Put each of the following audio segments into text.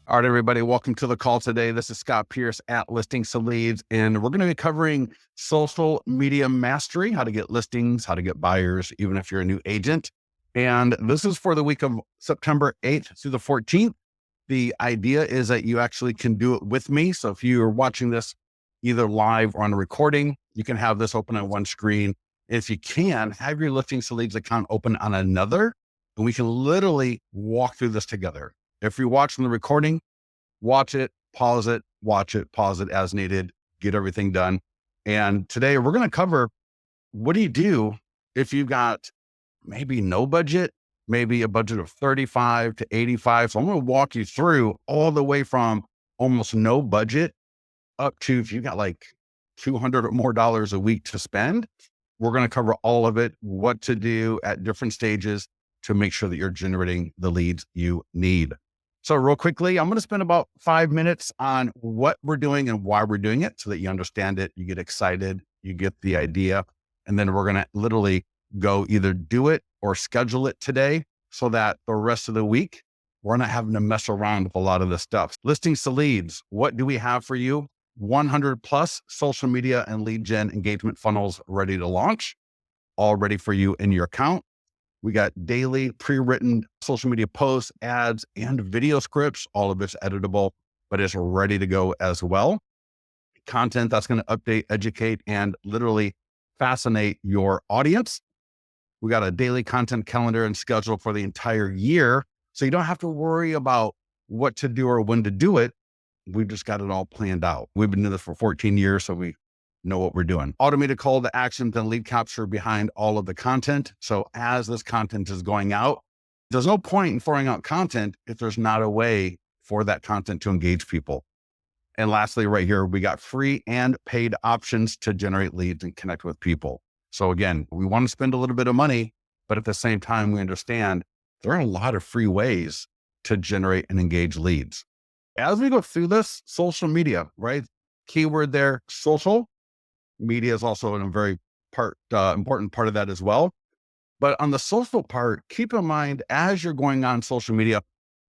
All right, everybody, welcome to the call today. This is Scott Pierce at Listings to Leads, and we're going to be covering social media mastery, how to get listings, how to get buyers, even if you're a new agent. And this is for the week of September 8th through the 14th. The idea is that you actually can do it with me. So if you're watching this either live or on a recording, you can have this open on one screen. If you can, have your Listings to Leads account open on another, and we can literally walk through this together. If you're watching the recording, watch it, pause it, watch it, pause it as needed, get everything done. And today we're going to cover, what do you do if you've got maybe no budget, maybe a budget of 35 to 85. So I'm going to walk you through all the way from almost no budget up to if you got like $200 or more a week to spend. We're going to cover all of it, what to do at different stages to make sure that you're generating the leads you need. So real quickly, I'm going to spend about 5 minutes on what we're doing and why we're doing it so that you understand it, you get excited, you get the idea, and then we're going to literally go either do it or schedule it today so that the rest of the week, we're not having to mess around with a lot of this stuff. Listings to Leads, what do we have for you? 100 plus social media and lead gen engagement funnels ready to launch, all ready for you in your account. We got daily pre-written social media posts, ads, and video scripts. All of it's editable, but it's ready to go as well. Content that's going to update, educate, and literally fascinate your audience. We got a daily content calendar and schedule for the entire year. So you don't have to worry about what to do or when to do it. We've just got it all planned out. We've been doing this for 14 years, so we know what we're doing. Automated call to actions and lead capture behind all of the content. So as this content is going out, there's no point in throwing out content if there's not a way for that content to engage people. And lastly, right here, we got free and paid options to generate leads and connect with people. So again, we want to spend a little bit of money, but at the same time, we understand there are a lot of free ways to generate and engage leads. As we go through this, social media, right? Keyword there, social. Media is also a very important part of that as well. But on the social part, keep in mind, as you're going on social media,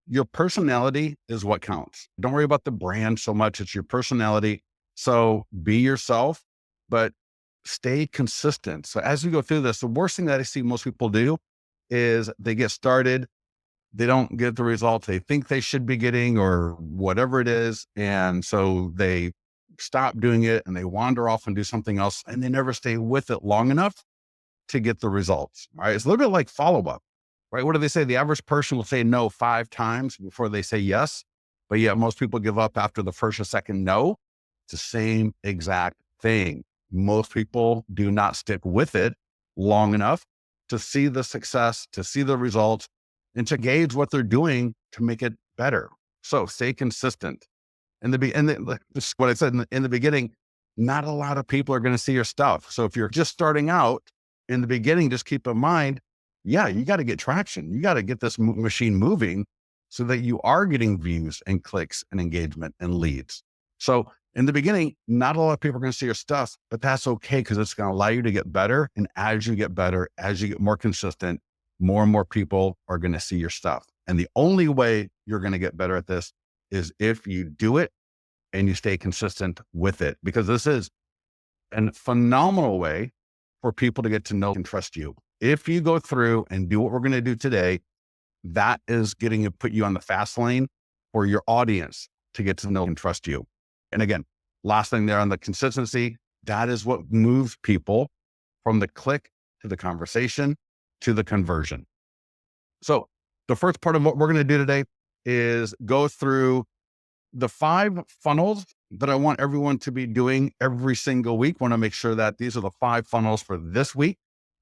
your personality is what counts. Don't worry about the brand so much. It's your personality. So be yourself, but stay consistent. So as we go through this, the worst thing that I see most people do is they get started. They don't get the results they think they should be getting or whatever it is. And so they stop doing it and they wander off and do something else, and they never stay with it long enough to get the results. Right? It's a little bit like follow-up, right? What do they say? The average person will say no 5 times before they say yes, but yet most people give up after the first or second no. It's the same exact thing. Most people do not stick with it long enough to see the success, to see the results, and to gauge what they're doing to make it better. So stay consistent. This is what I said in the beginning, not a lot of people are going to see your stuff. So if you're just starting out in the beginning, just keep in mind, yeah, you got to get traction. You got to get this machine moving so that you are getting views and clicks and engagement and leads. So in the beginning, not a lot of people are going to see your stuff, but that's okay because it's going to allow you to get better. And as you get better, as you get more consistent, more and more people are going to see your stuff. And the only way you're going to get better at this is if you do it and you stay consistent with it, because this is a phenomenal way for people to get to know and trust you. If you go through and do what we're going to do today, that is getting to put you on the fast lane for your audience to get to know and trust you. And again, last thing there on the consistency, that is what moves people from the click to the conversation to the conversion. So the first part of what we're going to do today is go through the 5 funnels that I want everyone to be doing every single week. I want to make sure that these are the 5 funnels for this week.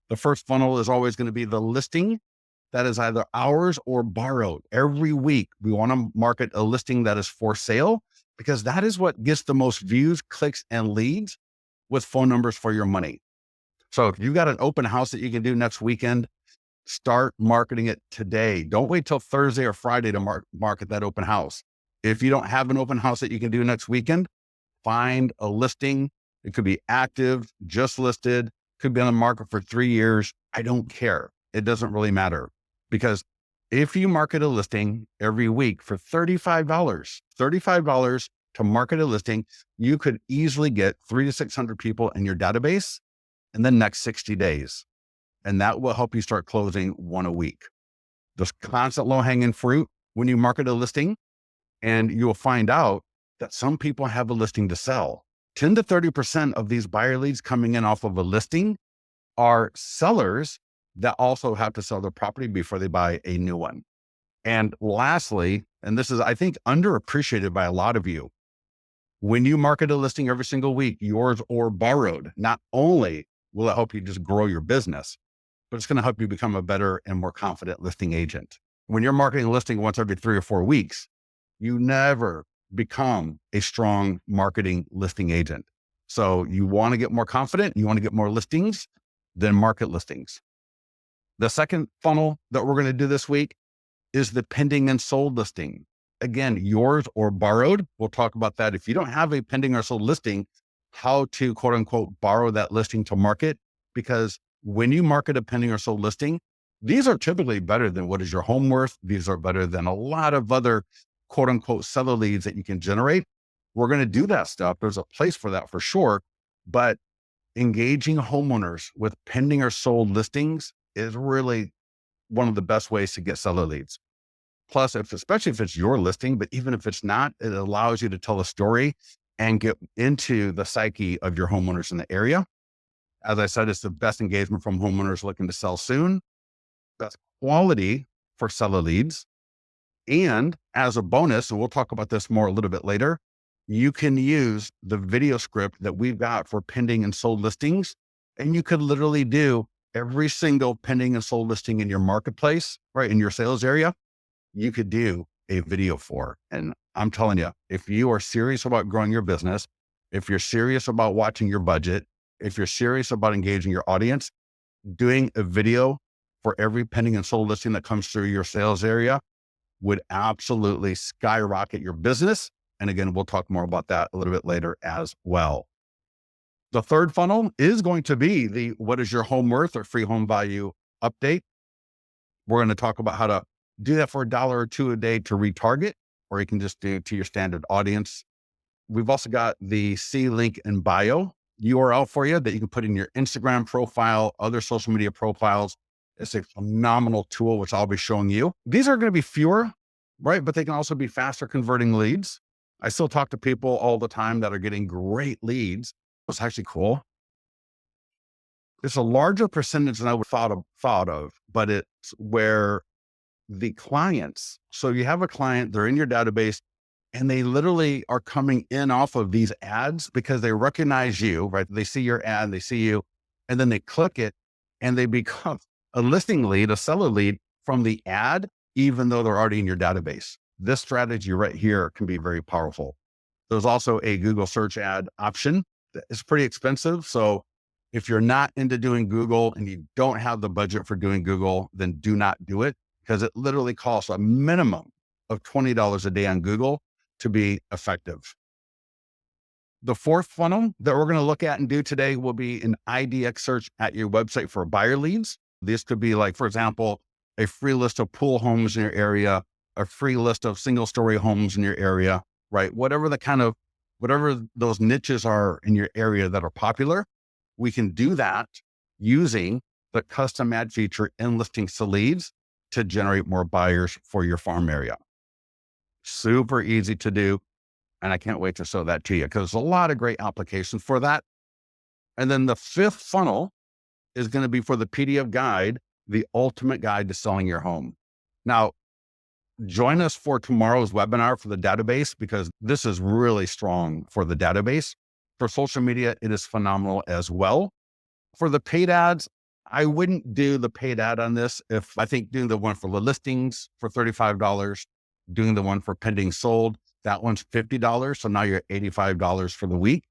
The first funnel is always going to be the listing that is either ours or borrowed. Every week, we want to market a listing that is for sale because that is what gets the most views, clicks, and leads with phone numbers for your money. So if you got an open house that you can do next weekend, start marketing it today. Don't wait till Thursday or Friday to market that open house. If you don't have an open house that you can do next weekend, find a listing. It could be active, just listed, could be on the market for 3 years. I don't care. It doesn't really matter because if you market a listing every week for $35 to market a listing, you could easily get 300 to 600 people in your database in the next 60 days. And that will help you start closing one a week. There's constant low hanging fruit when you market a listing, and you'll find out that some people have a listing to sell. 10 to 30% of these buyer leads coming in off of a listing are sellers that also have to sell their property before they buy a new one. And lastly, and this is, I think, underappreciated by a lot of you, when you market a listing every single week, yours or borrowed, not only will it help you just grow your business, but it's going to help you become a better and more confident listing agent. When you're marketing a listing once every 3 or 4 weeks, you never become a strong marketing listing agent. So you want to get more confident, you want to get more listings, then market listings. The second funnel that we're going to do this week is the pending and sold listing. Again, yours or borrowed. We'll talk about that. If you don't have a pending or sold listing, how to quote unquote borrow that listing to market. Because when you market a pending or sold listing, these are typically better than what is your home worth. These are better than a lot of other quote unquote seller leads that you can generate. We're going to do that stuff. There's a place for that for sure. But engaging homeowners with pending or sold listings is really one of the best ways to get seller leads. Plus, especially if it's your listing, but even if it's not, it allows you to tell a story and get into the psyche of your homeowners in the area. As I said, it's the best engagement from homeowners looking to sell soon, best quality for seller leads. And as a bonus, and we'll talk about this more a little bit later, you can use the video script that we've got for pending and sold listings. And you could literally do every single pending and sold listing in your marketplace, right? In your sales area, you could do a video for. And I'm telling you, if you are serious about growing your business, if you're serious about watching your budget, if you're serious about engaging your audience, doing a video for every pending and sold listing that comes through your sales area would absolutely skyrocket your business. And again, we'll talk more about that a little bit later as well. The third funnel is going to be the what is your home worth or free home value update. We're going to talk about how to do that for $1 or $2 a day to retarget, or you can just do it to your standard audience. We've also got the C link in bio URL for you that you can put in your Instagram profile, other social media profiles. It's a phenomenal tool, which I'll be showing you. These are going to be fewer, right? But they can also be faster converting leads. I still talk to people all the time that are getting great leads. It's actually cool. It's a larger percentage than I would thought of, but it's where the clients, so you have a client, they're in your database, and they literally are coming in off of these ads because they recognize you, right? They see your ad, they see you, and then they click it and they become a listing lead, a seller lead from the ad, even though they're already in your database. This strategy right here can be very powerful. There's also a Google search ad option that is pretty expensive. So if you're not into doing Google and you don't have the budget for doing Google, then do not do it, because it literally costs a minimum of $20 a day on Google to be effective. The fourth funnel that we're going to look at and do today will be an IDX search at your website for buyer leads. This could be like, for example, a free list of pool homes in your area, a free list of single story homes in your area, right? Whatever those niches are in your area that are popular, we can do that using the custom ad feature in Listings to Leads to generate more buyers for your farm area. Super easy to do. And I can't wait to show that to you because there's a lot of great applications for that. And then the fifth funnel is going to be for the PDF guide, the ultimate guide to selling your home. Now, join us for tomorrow's webinar for the database, because this is really strong for the database. For social media, it is phenomenal as well. For the paid ads, I wouldn't do the paid ad on this. If I think doing the one for the listings for $35, doing the one for pending sold, that one's $50. So now you're at $85 for the week.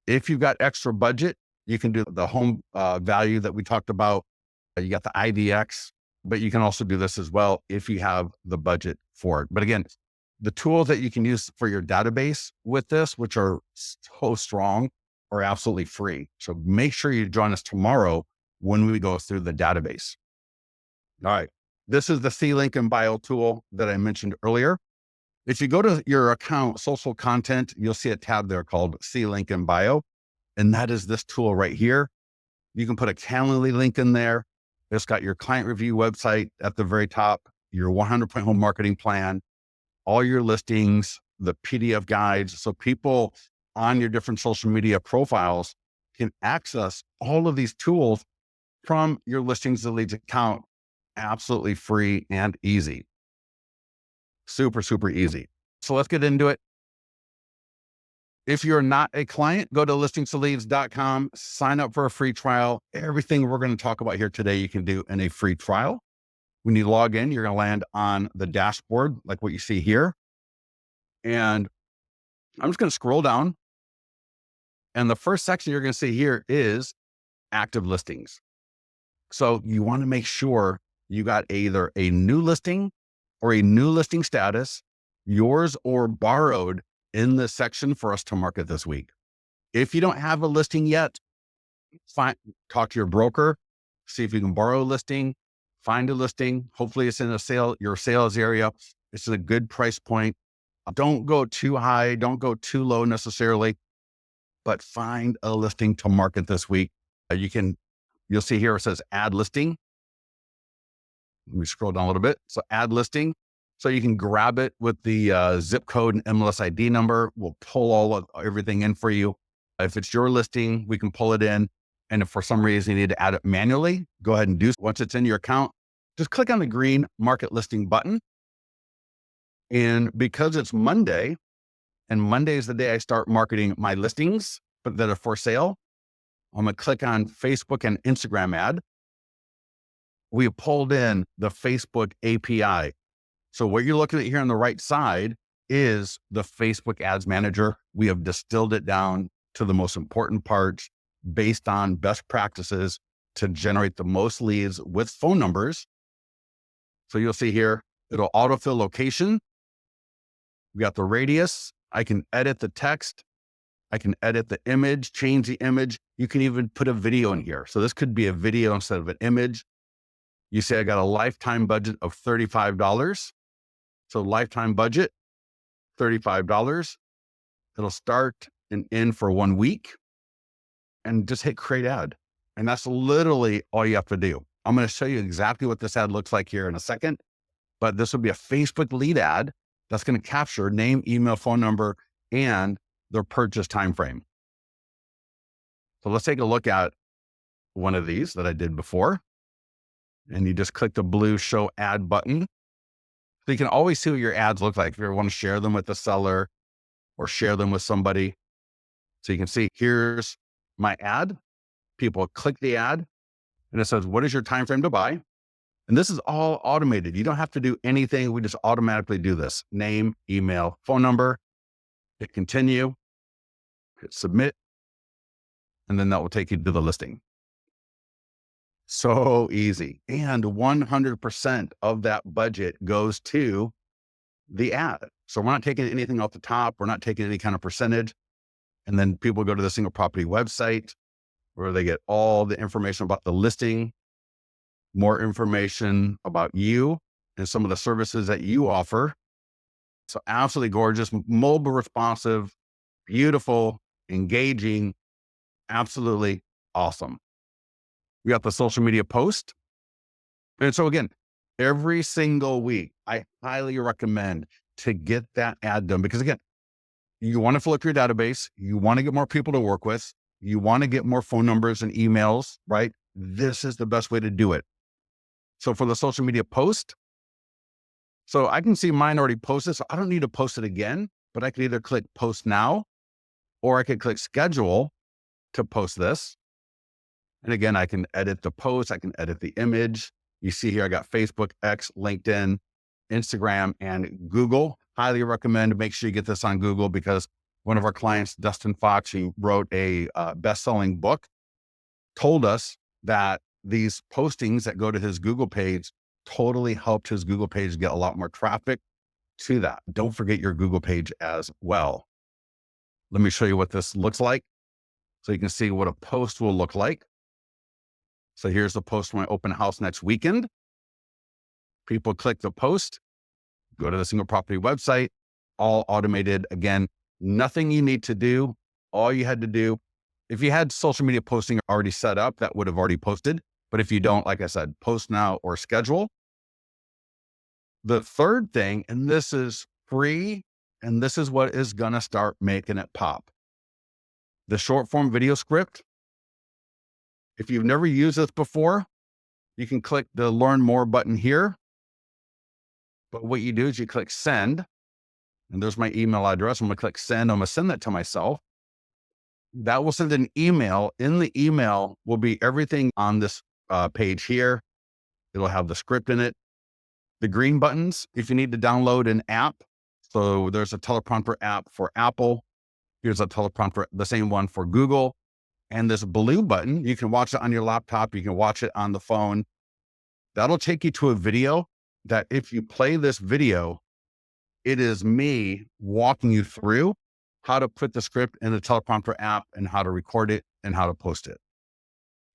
If you've got extra budget, you can do the home value that we talked about. You got the IDX, but you can also do this as well if you have the budget for it. But again, the tools that you can use for your database with this, which are so strong, are absolutely free. So make sure you join us tomorrow when we go through the database. All right. This is the See Link in Bio tool that I mentioned earlier. If you go to your account, social content, you'll see a tab there called See Link in Bio. And that is this tool right here. You can put a Calendly link in there. It's got your client review website at the very top, your 100-point home marketing plan, all your listings, the PDF guides. So people on your different social media profiles can access all of these tools from your Listings to Leads account, absolutely free and easy. Super, super easy. So let's get into it. If you're not a client, go to listingstoleads.com, sign up for a free trial. Everything we're going to talk about here today, you can do in a free trial. When you log in, you're going to land on the dashboard, like what you see here. And I'm just going to scroll down. And the first section you're going to see here is active listings. So you want to make sure you got either a new listing or a new listing status, yours or borrowed, in this section for us to market this week. If you don't have a listing yet, talk to your broker, see if you can borrow a listing, find a listing. Hopefully it's in your sales area. It's a good price point. Don't go too high. Don't go too low necessarily, but find a listing to market this week. You'll see here, it says add listing. Let me scroll down a little bit. So add listing. So you can grab it with the zip code and MLS ID number. We'll pull everything in for you. If it's your listing, we can pull it in. And if for some reason you need to add it manually, go ahead and do so. Once it's in your account, just click on the green market listing button. And because it's Monday, and Monday is the day I start marketing my listings that are for sale, I'm going to click on Facebook and Instagram ad. We have pulled in the Facebook API. So what you're looking at here on the right side is the Facebook Ads Manager. We have distilled it down to the most important parts based on best practices to generate the most leads with phone numbers. So you'll see here, it'll autofill location. We got the radius. I can edit the text. I can edit the image, change the image. You can even put a video in here. So this could be a video instead of an image. You say I got a lifetime budget of $35. So lifetime budget, $35. It'll start and end for 1 week, and just hit create ad. And that's literally all you have to do. I'm going to show you exactly what this ad looks like here in a second, but this will be a Facebook lead ad that's going to capture name, email, phone number, and their purchase timeframe. So let's take a look at one of these that I did before. And you just click the blue show ad button. So you can always see what your ads look like if you ever want to share them with the seller or share them with somebody. So you can see here's my ad. People click the ad and it says, what is your time frame to buy? And this is all automated. You don't have to do anything. We just automatically do this. Name, email, phone number, hit continue, hit submit, and then that will take you to the listing. So easy. And 100% of that budget goes to the ad. So we're not taking anything off the top. We're not taking any kind of percentage. And then people go to the single property website where they get all the information about the listing, more information about you and some of the services that you offer. So absolutely gorgeous, mobile responsive, beautiful, engaging, absolutely awesome. We got the social media post. And so again, every single week, I highly recommend to get that ad done because again, you want to fill up your database. You want to get more people to work with. You want to get more phone numbers and emails, right? This is the best way to do it. So for the social media post, so I can see mine already posted. So I don't need to post it again, but I can either click post now, or I could click schedule to post this. And again, I can edit the post. I can edit the image. You see here, I got Facebook, X, LinkedIn, Instagram, and Google. Highly recommend make sure you get this on Google because one of our clients, Dustin Fox, who wrote a best-selling book, told us that these postings that go to his Google page totally helped his Google page get a lot more traffic to that. Don't forget your Google page as well. Let me show you what this looks like so you can see what a post will look like. So here's the post for my open house next weekend. People click the post, go to the single property website, all automated. Again, nothing you need to do. All you had to do, if you had social media posting already set up, that would have already posted. But if you don't, like I said, post now or schedule. The third thing, and this is free, and this is what is going to start making it pop. The short form video script. If you've never used this before, you can click the learn more button here. But what you do is you click send, and there's my email address. I'm going to click send. I'm going to send that to myself. That will send an email. In the email will be everything on this page here. It'll have the script in it. The green buttons, if you need to download an app. So there's a teleprompter app for Apple. Here's a teleprompter, the same one for Google. And this blue button, you can watch it on your laptop. You can watch it on the phone. That'll take you to a video that if you play this video, it is me walking you through how to put the script in the teleprompter app and how to record it and how to post it.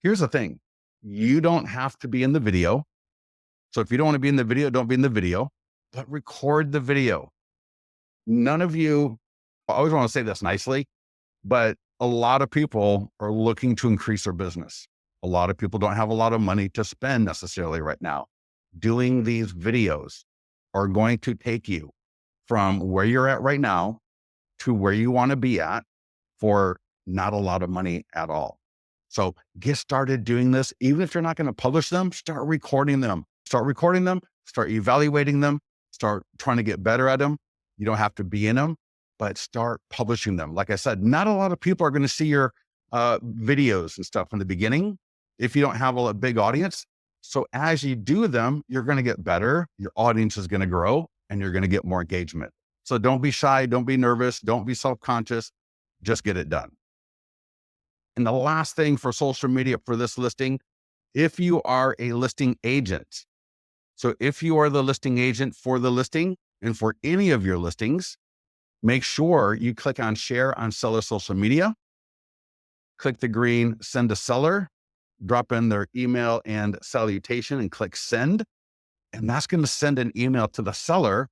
Here's the thing. You don't have to be in the video. So if you don't want to be in the video, don't be in the video, but record the video. None of you, I always want to say this nicely, but a lot of people are looking to increase their business. A lot of people don't have a lot of money to spend necessarily right now. Doing these videos are going to take you from where you're at right now to where you want to be at for not a lot of money at all. So get started doing this. Even if you're not going to publish them, start recording them. Start evaluating them, start trying to get better at them. You don't have to be in them, but start publishing them. Like I said, not a lot of people are going to see your videos and stuff in the beginning if you don't have a big audience. So as you do them, you're going to get better. Your audience is going to grow and you're going to get more engagement. So don't be shy. Don't be nervous. Don't be self-conscious. Just get it done. And the last thing for social media for this listing, if you are a listing agent, so if you are the listing agent for the listing and for any of your listings, make sure you click on share on seller social media, click the green send to seller, drop in their email and salutation and click send. And that's going to send an email to the seller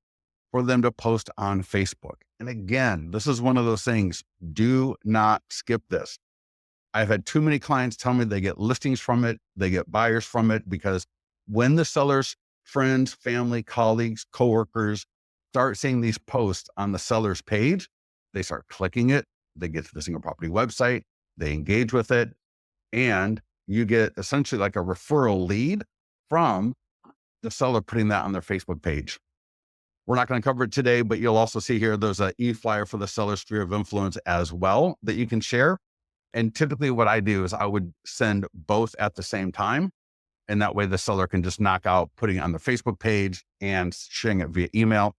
for them to post on Facebook. And again, this is one of those things, do not skip this. I've had too many clients tell me they get listings from it, they get buyers from it, because when the seller's friends, family, colleagues, coworkers start seeing these posts on the seller's page, they start clicking it, they get to the single property website, they engage with it, and you get essentially like a referral lead from the seller putting that on their Facebook page. We're not going to cover it today, but you'll also see here, there's an e-flyer for the seller sphere of influence as well that you can share. And typically what I do is I would send both at the same time. And that way the seller can just knock out putting it on the Facebook page and sharing it via email.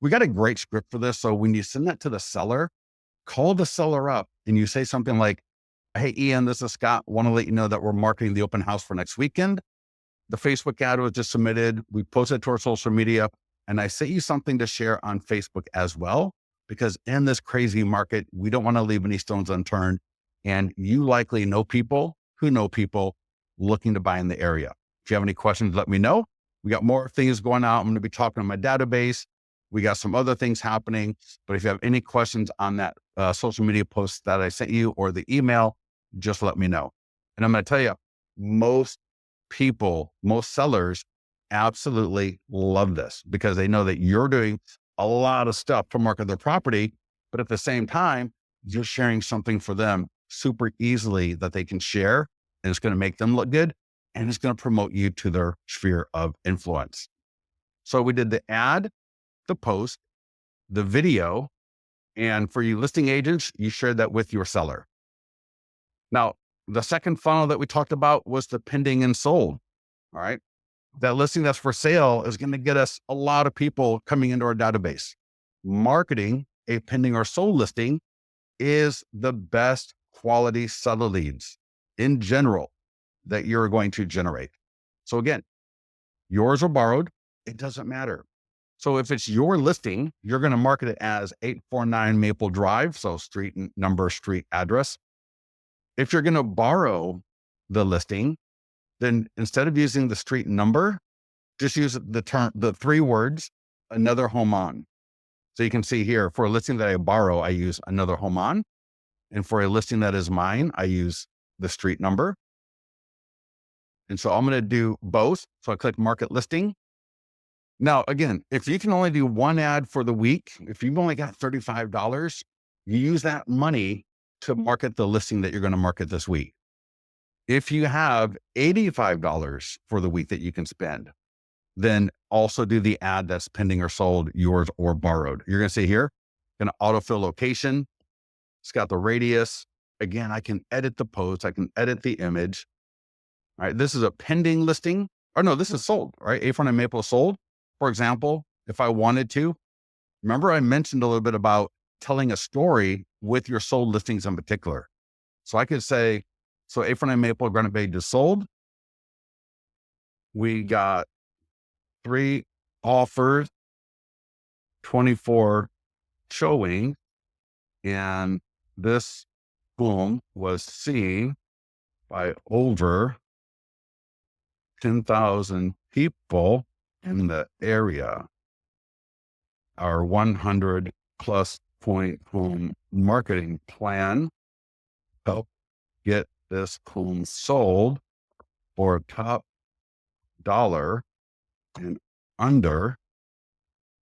We got a great script for this. So when you send that to the seller, call the seller up and you say something like, hey, Ian, this is Scott. Want to let you know that we're marketing the open house for next weekend. The Facebook ad was just submitted. We posted it to our social media. And I sent you something to share on Facebook as well, because in this crazy market, we don't want to leave any stones unturned. And you likely know people who know people looking to buy in the area. If you have any questions, let me know. We got more things going out. I'm going to be talking on my database. We got some other things happening. But if you have any questions on that social media post that I sent you or the email, just let me know. And I'm going to tell you, most sellers absolutely love this because they know that you're doing a lot of stuff to market their property, but at the same time, you're sharing something for them super easily that they can share, and it's going to make them look good, and it's going to promote you to their sphere of influence. So we did the ad, the post, the video, and for you listing agents, you shared that with your seller. Now, the second funnel that we talked about was the pending and sold. All right. That listing that's for sale is going to get us a lot of people coming into our database. Marketing a pending or sold listing is the best quality seller leads in general that you're going to generate. So again, yours or borrowed, it doesn't matter. So if it's your listing, you're going to market it as 849 Maple Drive. So street number, street address. If you're going to borrow the listing, then instead of using the street number, just use the 3 words, another home on. So you can see here for a listing that I borrow, I use another home on. And for a listing that is mine, I use the street number. And so I'm going to do both. So I click market listing. Now, again, if you can only do one ad for the week, if you've only got $35, you use that money to market the listing that you're going to market this week. If you have $85 for the week that you can spend, then also do the ad that's pending or sold, yours or borrowed. You're going to see here, going to autofill location. It's got the radius. Again, I can edit the post. I can edit the image. All right. This is a pending listing. Or no, this is sold, right? A400 Maple sold. For example, if I wanted to, remember I mentioned a little bit about telling a story with your sold listings in particular. So I could say, so A400 Maple Granite Bay just sold. We got 3 offers, 24 showing, and this home was seen by over 10,000 people in the area. Our 100 plus point home marketing plan help get this home sold for top dollar and under.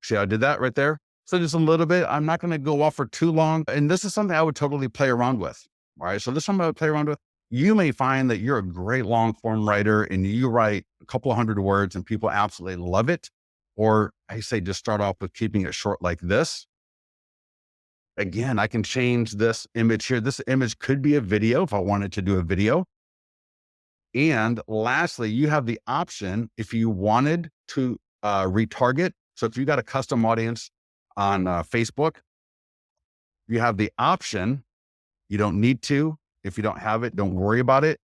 See, I did that right there. So just a little bit. I'm not going to go off for too long. And this is something I would totally play around with. All right. So this is something I would play around with. You may find that you're a great long form writer and you write a couple of hundred words and people absolutely love it. Or I say, just start off with keeping it short like this. Again, I can change this image here. This image could be a video if I wanted to do a video. And lastly, you have the option if you wanted to retarget. So if you got a custom audience on Facebook, you have the option. You don't need to. If you don't have it, don't worry about it.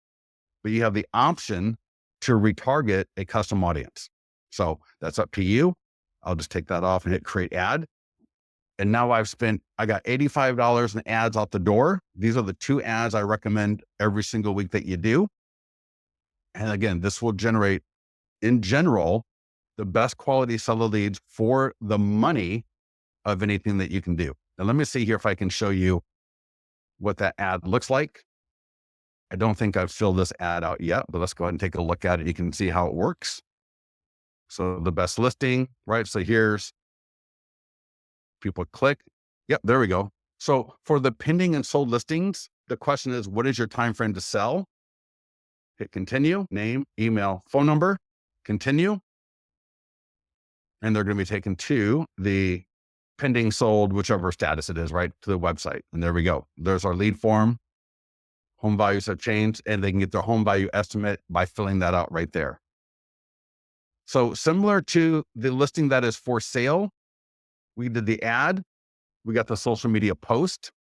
But you have the option to retarget a custom audience. So that's up to you. I'll just take that off and hit create ad. And now I got $85 in ads out the door. These are the 2 ads I recommend every single week that you do. And again, this will generate, in general, the best quality seller leads for the money of anything that you can do. Now, let me see here if I can show you what that ad looks like. I don't think I've filled this ad out yet, but let's go ahead and take a look at it. You can see how it works. So the best listing, right? So here's people click. Yep, there we go. So for the pending and sold listings, the question is, what is your time frame to sell? Hit continue, name, email, phone number, continue. And they're going to be taken to the pending, sold, whichever status it is, right, to the website. And there we go. There's our lead form. Home values have changed and they can get their home value estimate by filling that out right there. So similar to the listing that is for sale, we did the ad, we got the social media post.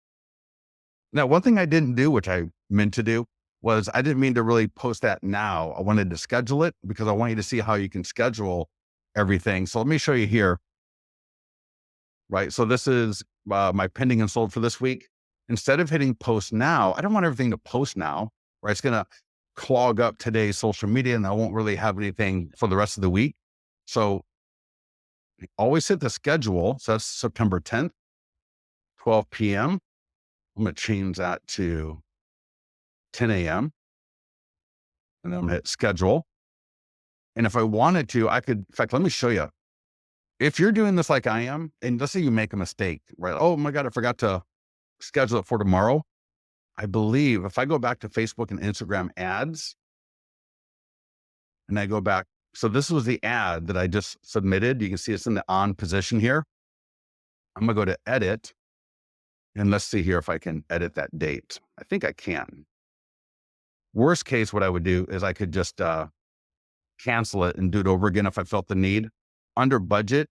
Now, one thing I didn't do, which I meant to do, was I didn't mean to really post that now. I wanted to schedule it because I want you to see how you can schedule everything. So let me show you here. Right. So this is my pending and sold for this week. Instead of hitting post now, I don't want everything to post now, right? It's going to clog up today's social media and I won't really have anything for the rest of the week. So always hit the schedule. So that's September 10th, 12 p.m. I'm going to change that to 10 a.m. And then I'm going to hit schedule. And if I wanted to, I could, in fact, let me show you. If you're doing this like I am, and let's say you make a mistake, right? Oh my God, I forgot to schedule it for tomorrow. I believe if I go back to Facebook and Instagram ads, and I go back, so this was the ad that I just submitted. You can see it's in the on position here. I'm going to go to edit. And let's see here if I can edit that date. I think I can. Worst case, what I would do is I could just cancel it and do it over again if I felt the need. Under budget,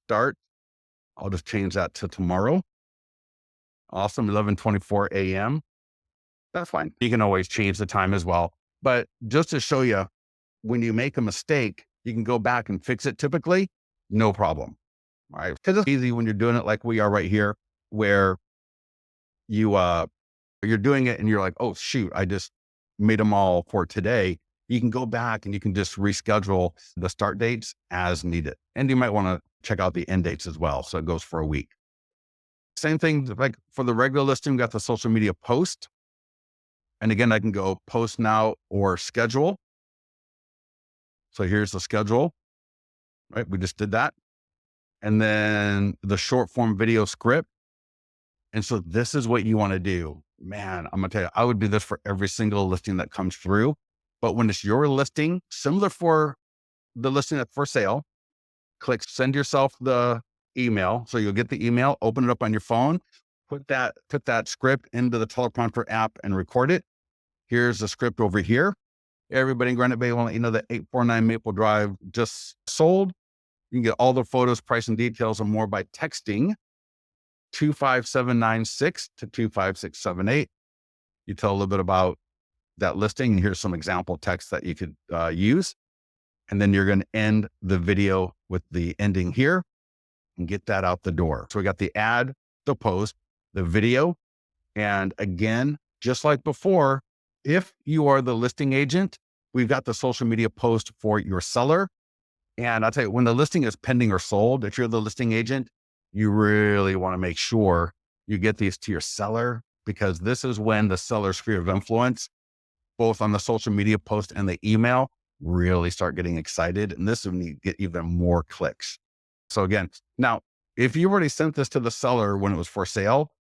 start, I'll just change that to tomorrow. Awesome, 11:24 a.m. That's fine. You can always change the time as well. But just to show you, when you make a mistake, you can go back and fix it typically, no problem. All right. Because it's easy when you're doing it like we are right here, where you're doing it and you're like, oh shoot, I just made them all for today. you can go back and you can just reschedule the start dates as needed. And you might want to check out the end dates as well. So it goes for a week. Same thing, like for the regular listing, we got the social media post. And again, I can go post now or schedule. So here's the schedule, right? We just did that. And then the short form video script. And so this is what you want to do. Man, I'm going to tell you, I would do this for every single listing that comes through. But when it's your listing, similar for the listing that's for sale, click send yourself the email. So you'll get the email, open it up on your phone, put that script into the teleprompter app and record it. Here's the script over here. Everybody in Granite Bay will let you know that 849 Maple Drive just sold. You can get all the photos, price, and details and more by texting 25796 to 25678. You tell a little bit about that listing, and here's some example text that you could use. And then you're going to end the video with the ending here and get that out the door. So we got the ad, the post, the video. And again, just like before, if you are the listing agent, we've got the social media post for your seller. And I'll tell you, when the listing is pending or sold, if you're the listing agent, you really want to make sure you get these to your seller, because this is when the seller's sphere of influence, both on the social media post and the email, really start getting excited. And this will get even more clicks. So again, now, if you already sent this to the seller when it was for sale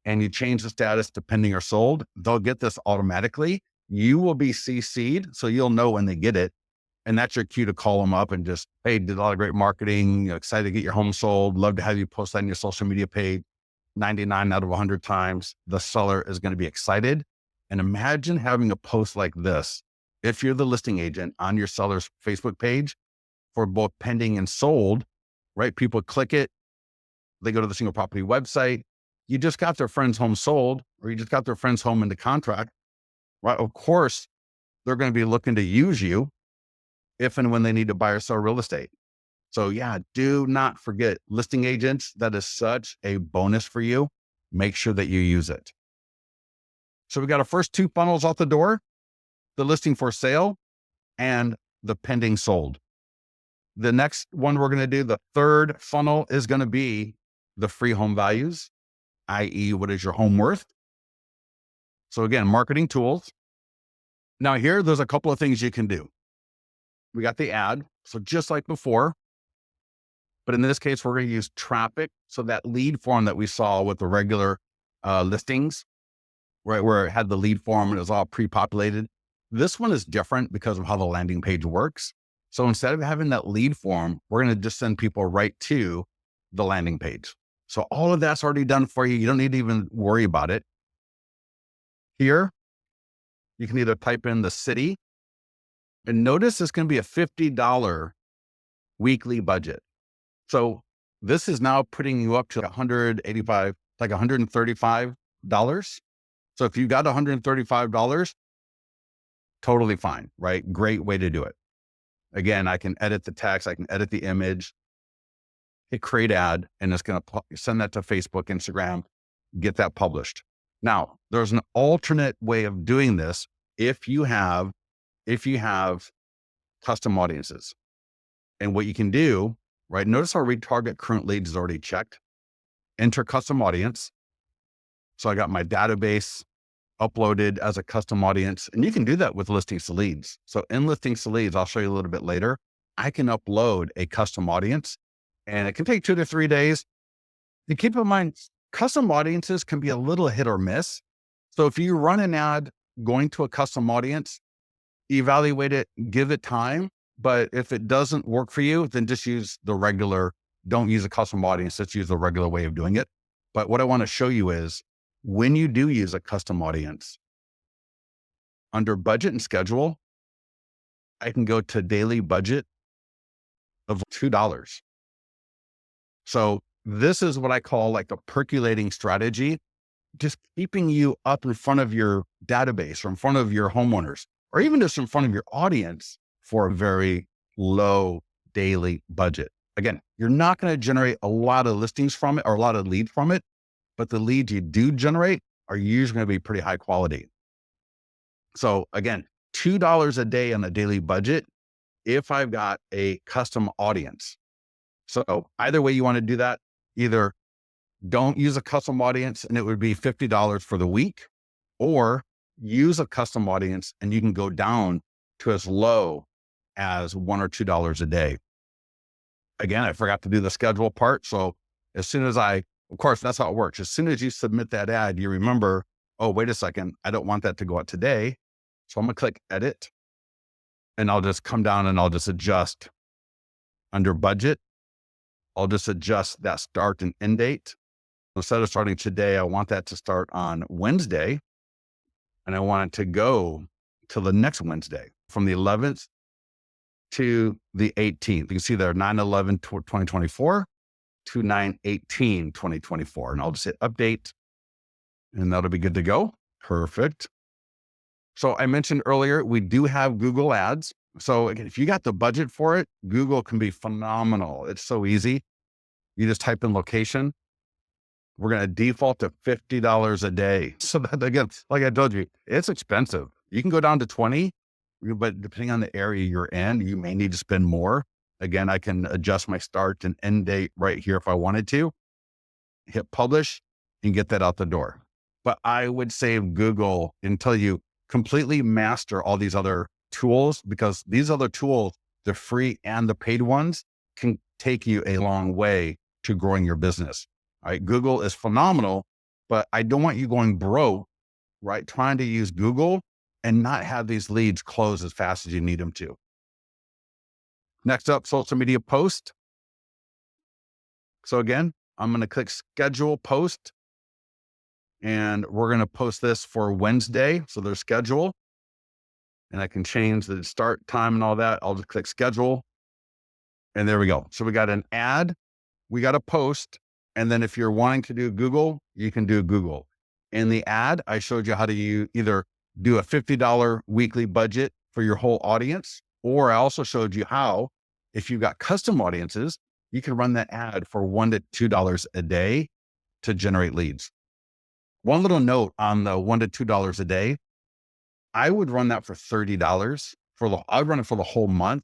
and you change the status to pending or sold, they'll get this automatically. You will be CC'd, so you'll know when they get it. And that's your cue to call them up and just, hey, did a lot of great marketing, excited to get your home sold. Love to have you post that on your social media page. 99 out of 100 times, the seller is going to be excited. And imagine having a post like this, if you're the listing agent, on your seller's Facebook page for both pending and sold, right? People click it. They go to the single property website. You just got their friend's home sold, or you just got their friend's home into contract, right? Of course, they're going to be looking to use you if and when they need to buy or sell real estate. So yeah, do not forget, listing agents, that is such a bonus for you. Make sure that you use it. So we got our first two funnels out the door, the listing for sale and the pending sold. The next one we're going to do, the third funnel, is going to be the free home values, i.e. what is your home worth? So again, marketing tools. Now here, there's a couple of things you can do. We got the ad. So just like before, but in this case, we're going to use traffic. So that lead form that we saw with the regular listings, right, where it had the lead form and it was all pre-populated. This one is different because of how the landing page works. So instead of having that lead form, we're going to just send people right to the landing page. So all of that's already done for you. You don't need to even worry about it. Here, you can either type in the city, and notice it's going to be a $50 weekly budget. So this is now putting you up to $185, like $135. So if you got $135, totally fine, right? Great way to do it. Again, I can edit the text, I can edit the image, hit create ad, and it's going to send that to Facebook, Instagram, get that published. Now, there's an alternate way of doing this if you have custom audiences. And what you can do, right? Notice our retarget current leads is already checked. Enter custom audience. So I got my database uploaded as a custom audience, and you can do that with Listings to Leads. So in Listings to Leads, I'll show you a little bit later, I can upload a custom audience, and it can take 2 to 3 days. And keep in mind, custom audiences can be a little hit or miss. So if you run an ad going to a custom audience, evaluate it, give it time. But if it doesn't work for you, then just use the regular, don't use a custom audience, just use the regular way of doing it. But what I want to show you is when you do use a custom audience, under budget and schedule, I can go to daily budget of $2. So this is what I call like a percolating strategy, just keeping you up in front of your database or in front of your homeowners, or even just in front of your audience for a very low daily budget. Again, you're not going to generate a lot of listings from it or a lot of leads from it, but the leads you do generate are usually going to be pretty high quality. So again, $2 a day on a daily budget if I've got a custom audience. So either way you want to do that, either don't use a custom audience and it would be $50 for the week, or use a custom audience and you can go down to as low as $1 or $2 a day. Again, I forgot to do the schedule part. So as soon as of course, that's how it works. As soon as you submit that ad, you remember, oh, wait a second, I don't want that to go out today. So I'm going to click edit and I'll just come down and I'll just adjust under budget. I'll just adjust that start and end date. Instead of starting today, I want that to start on Wednesday. And I want it to go to the next Wednesday from the 11th to the 18th. You can see there 9/11/2024 to 9/18/2024. And I'll just hit update and that'll be good to go. Perfect. So I mentioned earlier, we do have Google Ads. So again, if you got the budget for it, Google can be phenomenal. It's so easy. You just type in location. We're going to default to $50 a day. So that, again, like I told you, it's expensive. You can go down to 20, but depending on the area you're in, you may need to spend more. Again, I can adjust my start and end date right here if I wanted to. Hit publish and get that out the door. But I would save Google until you completely master all these other tools, because these other tools, the free and the paid ones, can take you a long way to growing your business. All right, Google is phenomenal, but I don't want you going broke, right? Trying to use Google and not have these leads close as fast as you need them to. Next up, social media post. So again, I'm going to click schedule post and we're going to post this for Wednesday. So there's schedule and I can change the start time and all that. I'll just click schedule and there we go. So we got an ad, we got a post. And then if you're wanting to do Google, you can do Google. In the ad, I showed you how to either do a $50 weekly budget for your whole audience, or I also showed you how, if you've got custom audiences, you can run that ad for $1 to $2 a day to generate leads. One little note on the $1 to $2 a day, I would run that for $30 I'd run it for the whole month,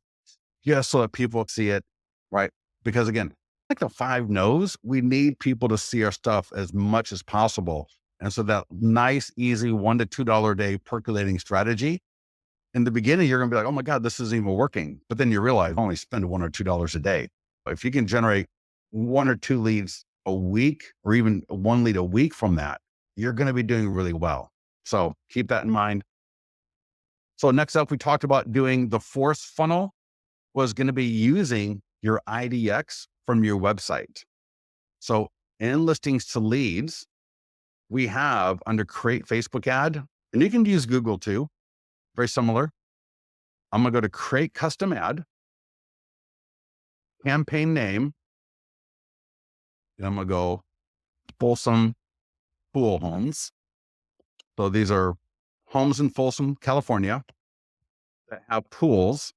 just so that people see it, right? Because again, like the 5 no's, we need people to see our stuff as much as possible. And so that nice, easy $1 to $2 a day percolating strategy, in the beginning, you're going to be like, oh my God, this isn't even working. But then you realize only spend $1 or $2 a day. But if you can generate 1 or 2 leads a week, or even 1 lead a week from that, you're going to be doing really well. So keep that in mind. So next up, we talked about doing the 4th funnel was going to be using your IDX from your website. So in listings to leads, we have under create Facebook ad, and you can use Google too, very similar. I'm going to go to create custom ad, campaign name, and I'm going to go Folsom Pool Homes. So these are homes in Folsom, California that have pools.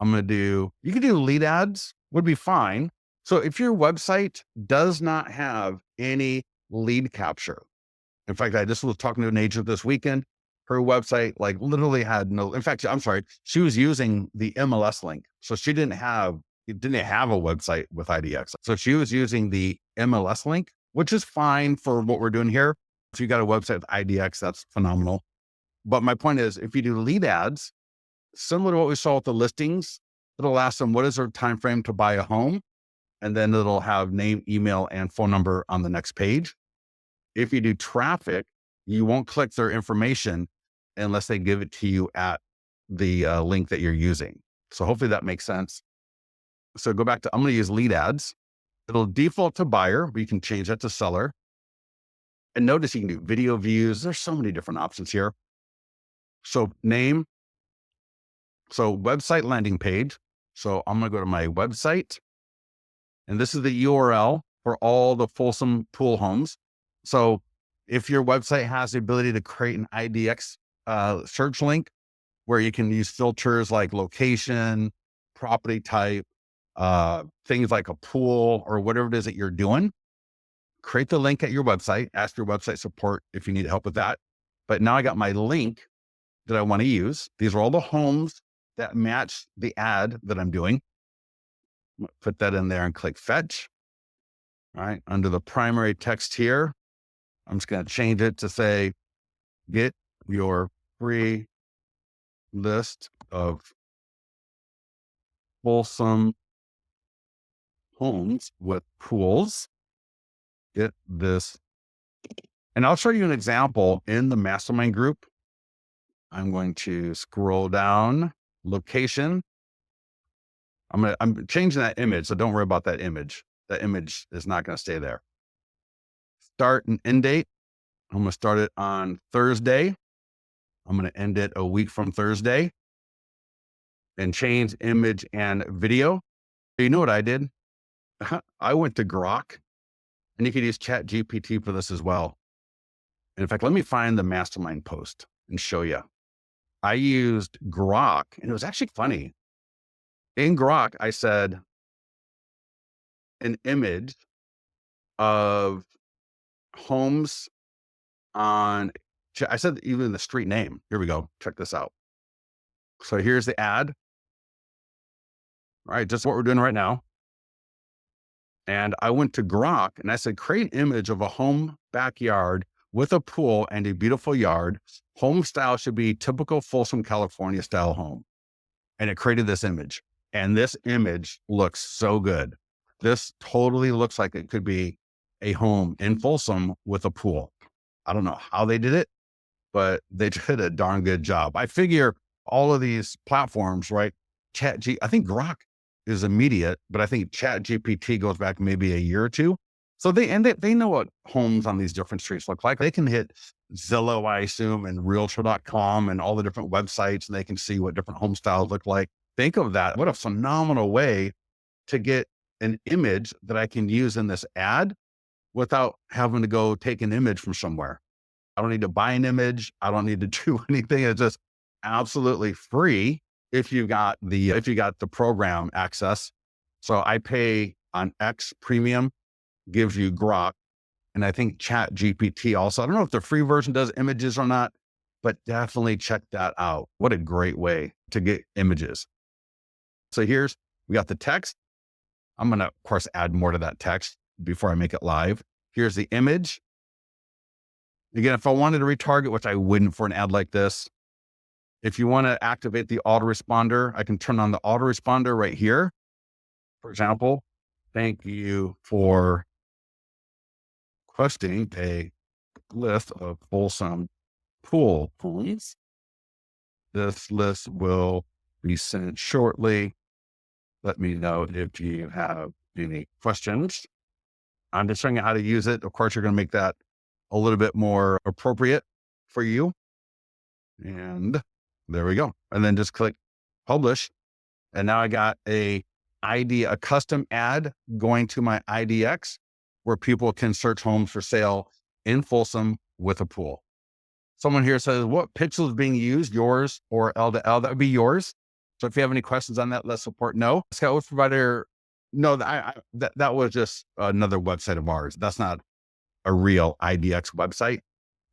I'm going to you can do lead ads, would be fine. So if your website does not have any lead capture, in fact, I just was talking to an agent this weekend, her website like literally had no, in fact, I'm sorry, she was using the MLS link. So she didn't have a website with IDX. So she was using the MLS link, which is fine for what we're doing here. If you got a website with IDX, that's phenomenal. But my point is, if you do lead ads, similar to what we saw with the listings, it'll ask them, what is their time frame to buy a home? And then it'll have name, email, and phone number on the next page. If you do traffic, you won't click their information unless they give it to you at the link that you're using. So hopefully that makes sense. So go back to, I'm going to use lead ads. It'll default to buyer, but you can change that to seller. And notice you can do video views. There's so many different options here. So name, so website landing page. So I'm going to go to my website, and this is the URL for all the Folsom Pool Homes. So if your website has the ability to create an IDX search link where you can use filters like location, property type, things like a pool or whatever it is that you're doing, create the link at your website, ask your website support if you need help with that. But now I got my link that I want to use. These are all the homes that match the ad that I'm doing. Put that in there and click fetch. All right. Under the primary text here, I'm just going to change it to say, get your free list of wholesome homes with pools. Get this. And I'll show you an example in the mastermind group. I'm going to scroll down, location. I'm changing that image, so don't worry about that image. That image is not going to stay there. Start and end date. I'm going to start it on Thursday. I'm going to end it a week from Thursday. And change image and video. You know what I did? I went to Grok, and you could use ChatGPT for this as well. And in fact, let me find the mastermind post and show you. I used Grok, and it was actually funny. In Grok, I said an image of homes on, I said even the street name. Here we go. Check this out. So here's the ad. All right, just what we're doing right now. And I went to Grok and I said, create an image of a home backyard with a pool and a beautiful yard. Home style should be typical Folsom, California style home. And it created this image. And this image looks so good. This totally looks like it could be a home in Folsom with a pool. I don't know how they did it, but they did a darn good job. I figure all of these platforms, right? I think Grok is immediate, but I think ChatGPT goes back maybe a year or two. So they know what homes on these different streets look like. They can hit Zillow, I assume, and Realtor.com and all the different websites, and they can see what different home styles look like. Think of that. What a phenomenal way to get an image that I can use in this ad without having to go take an image from somewhere. I don't need to buy an image. I don't need to do anything. It's just absolutely free if you got the program access. So I pay on X Premium, gives you Grok, and I think ChatGPT also. I don't know if the free version does images or not, but definitely check that out. What a great way to get images. So we got the text. I'm going to, of course, add more to that text before I make it live. Here's the image. Again, if I wanted to retarget, which I wouldn't for an ad like this, if you want to activate the autoresponder, I can turn on the autoresponder right here. For example, thank you for requesting a list of Folsom pool pools. This list will be sent shortly. Let me know if you have any questions. I'm just showing you how to use it. Of course, you're going to make that a little bit more appropriate for you. And there we go. And then just click publish. And now I got a custom ad going to my IDX where people can search homes for sale in Folsom with a pool. Someone here says, what pixel is being used, yours or L2L? That would be yours. So if you have any questions on that, let support know. Scout Web Provider, no, that was just another website of ours. That's not a real IDX website.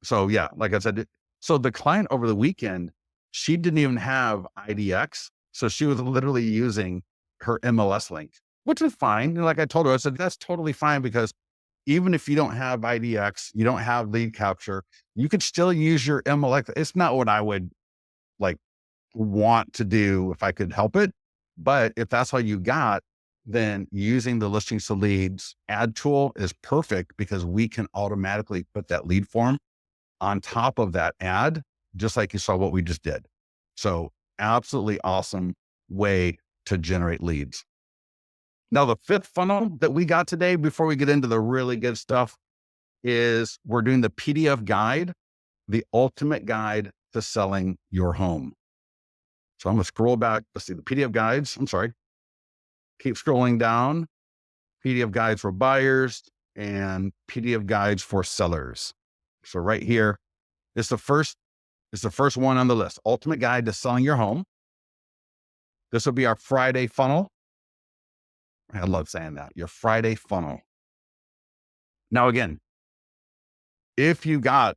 So yeah, like I said, so the client over the weekend, she didn't even have IDX. So she was literally using her MLS link, which is fine. And like I told her, I said, that's totally fine because even if you don't have IDX, you don't have lead capture, you could still use your MLS. It's not what I would want to do if I could help it. But if that's all you got, then using the Listings to Leads ad tool is perfect because we can automatically put that lead form on top of that ad, just like you saw what we just did. So absolutely awesome way to generate leads. Now, the fifth funnel that we got today, before we get into the really good stuff, is we're doing the PDF guide, the ultimate guide to selling your home. So I'm going to scroll back. Let's see the PDF guides. I'm sorry. Keep scrolling down. PDF guides for buyers and PDF guides for sellers. So right here is the first one on the list. Ultimate guide to selling your home. This will be our Friday funnel. I love saying that. Your Friday funnel. Now, again, if you got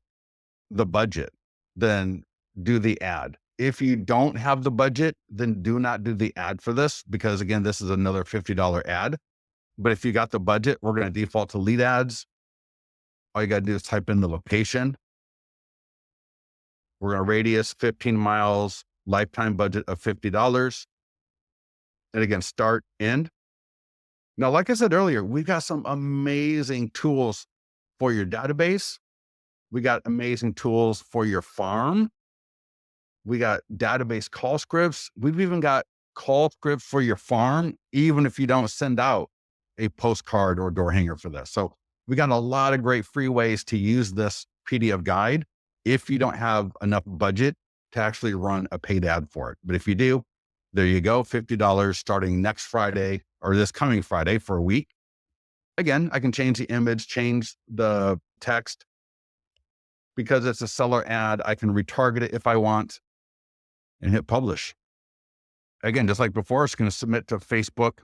the budget, then do the ad. If you don't have the budget, then do not do the ad for this, because again, this is another $50 ad. But if you got the budget, we're going to default to lead ads. All you got to do is type in the location. We're going to radius 15 miles, lifetime budget of $50. And again, start, end. Now, like I said earlier, we've got some amazing tools for your database. We got amazing tools for your farm. We got database call scripts. We've even got call scripts for your farm, even if you don't send out a postcard or door hanger for this. So we got a lot of great free ways to use this PDF guide if you don't have enough budget to actually run a paid ad for it. But if you do, there you go, $50 starting next Friday or this coming Friday for a week. Again, I can change the image, change the text. Because it's a seller ad, I can retarget it if I want and hit publish. Again, just like before, it's going to submit to Facebook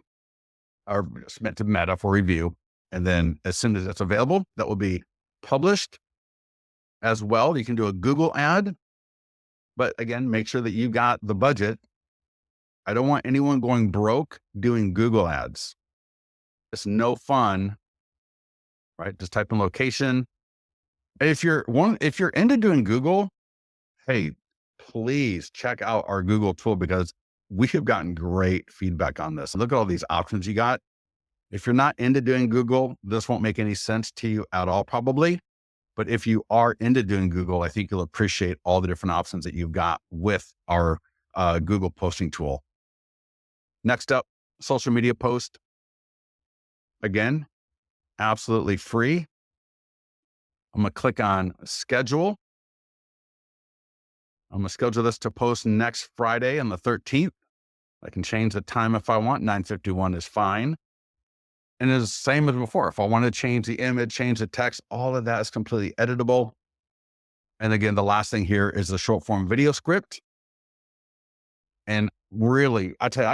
or submit to Meta for review. And then as soon as it's available, that will be published as well. You can do a Google ad, but again, make sure that you got the budget. I don't want anyone going broke doing Google ads. It's no fun, right? Just type in location. If you're into doing Google, hey, please check out our Google tool, because we have gotten great feedback on this. Look at all these options you got. If you're not into doing Google, this won't make any sense to you at all, probably. But if you are into doing Google, I think you'll appreciate all the different options that you've got with our Google posting tool. Next up, social media post. Again, absolutely free. I'm going to click on schedule. I'm going to schedule this to post next Friday on the 13th. I can change the time if I want. 9:51 is fine. And it's the same as before. If I want to change the image, change the text, all of that is completely editable. And again, the last thing here is the short form video script. And really, I tell you,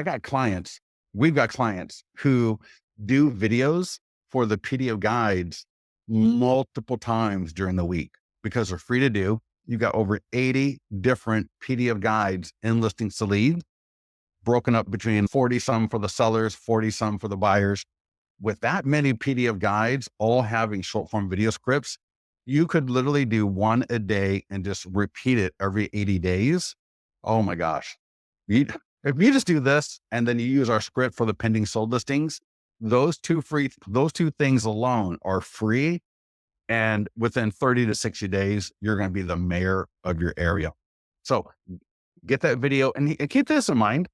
we've got clients who do videos for the PDF guides multiple times during the week because they're free to do. You've got over 80 different PDF guides in Listings to Leads, broken up between 40 some for the sellers, 40 some for the buyers. With that many PDF guides, all having short form video scripts, you could literally do one a day and just repeat it every 80 days. Oh my gosh. If you just do this and then you use our script for the pending sold listings, those two things alone are free. And within 30 to 60 days, you're going to be the mayor of your area. So get that video and keep this in mind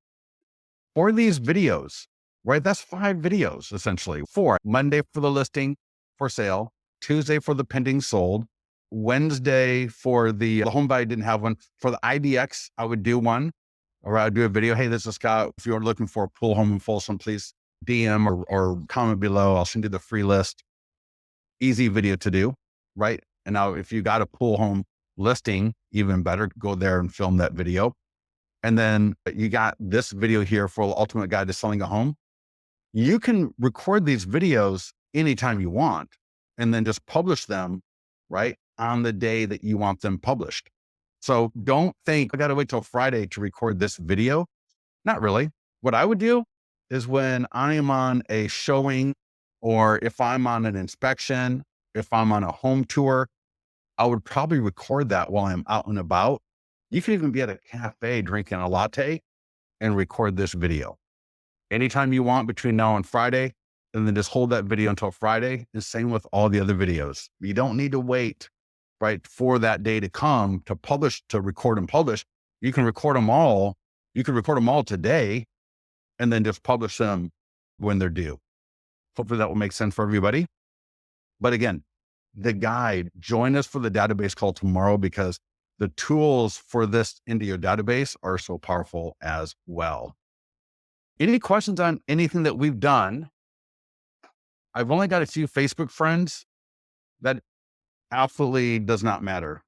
for these videos, right? That's 5 videos essentially. 4, Monday for the listing for sale, Tuesday for the pending sold, Wednesday for the home buy, didn't have one. For the IDX, I would do one, or I'd do a video. Hey, this is Scott. If you're looking for a pool home in Folsom, please DM or comment below. I'll send you the free list. Easy video to do, right? And now if you got a pool home listing, even better, go there and film that video. And then you got this video here for the ultimate guide to selling a home. You can record these videos anytime you want and then just publish them, right, on the day that you want them published. So don't think, I got to wait till Friday to record this video. Not really. What I would do is when I am on a showing, or if I'm on an inspection, if I'm on a home tour, I would probably record that while I'm out and about. You can even be at a cafe drinking a latte and record this video anytime you want between now and Friday, and then just hold that video until Friday. And same with all the other videos. You don't need to wait, right, for that day to come to publish, to record and publish. You can record them all. You can record them all today and then just publish them when they're due. Hopefully that will make sense for everybody. But again, the guide, join us for the database call tomorrow, because the tools for this into your database are so powerful as well. Any questions on anything that we've done? I've only got a few Facebook friends. That absolutely does not matter.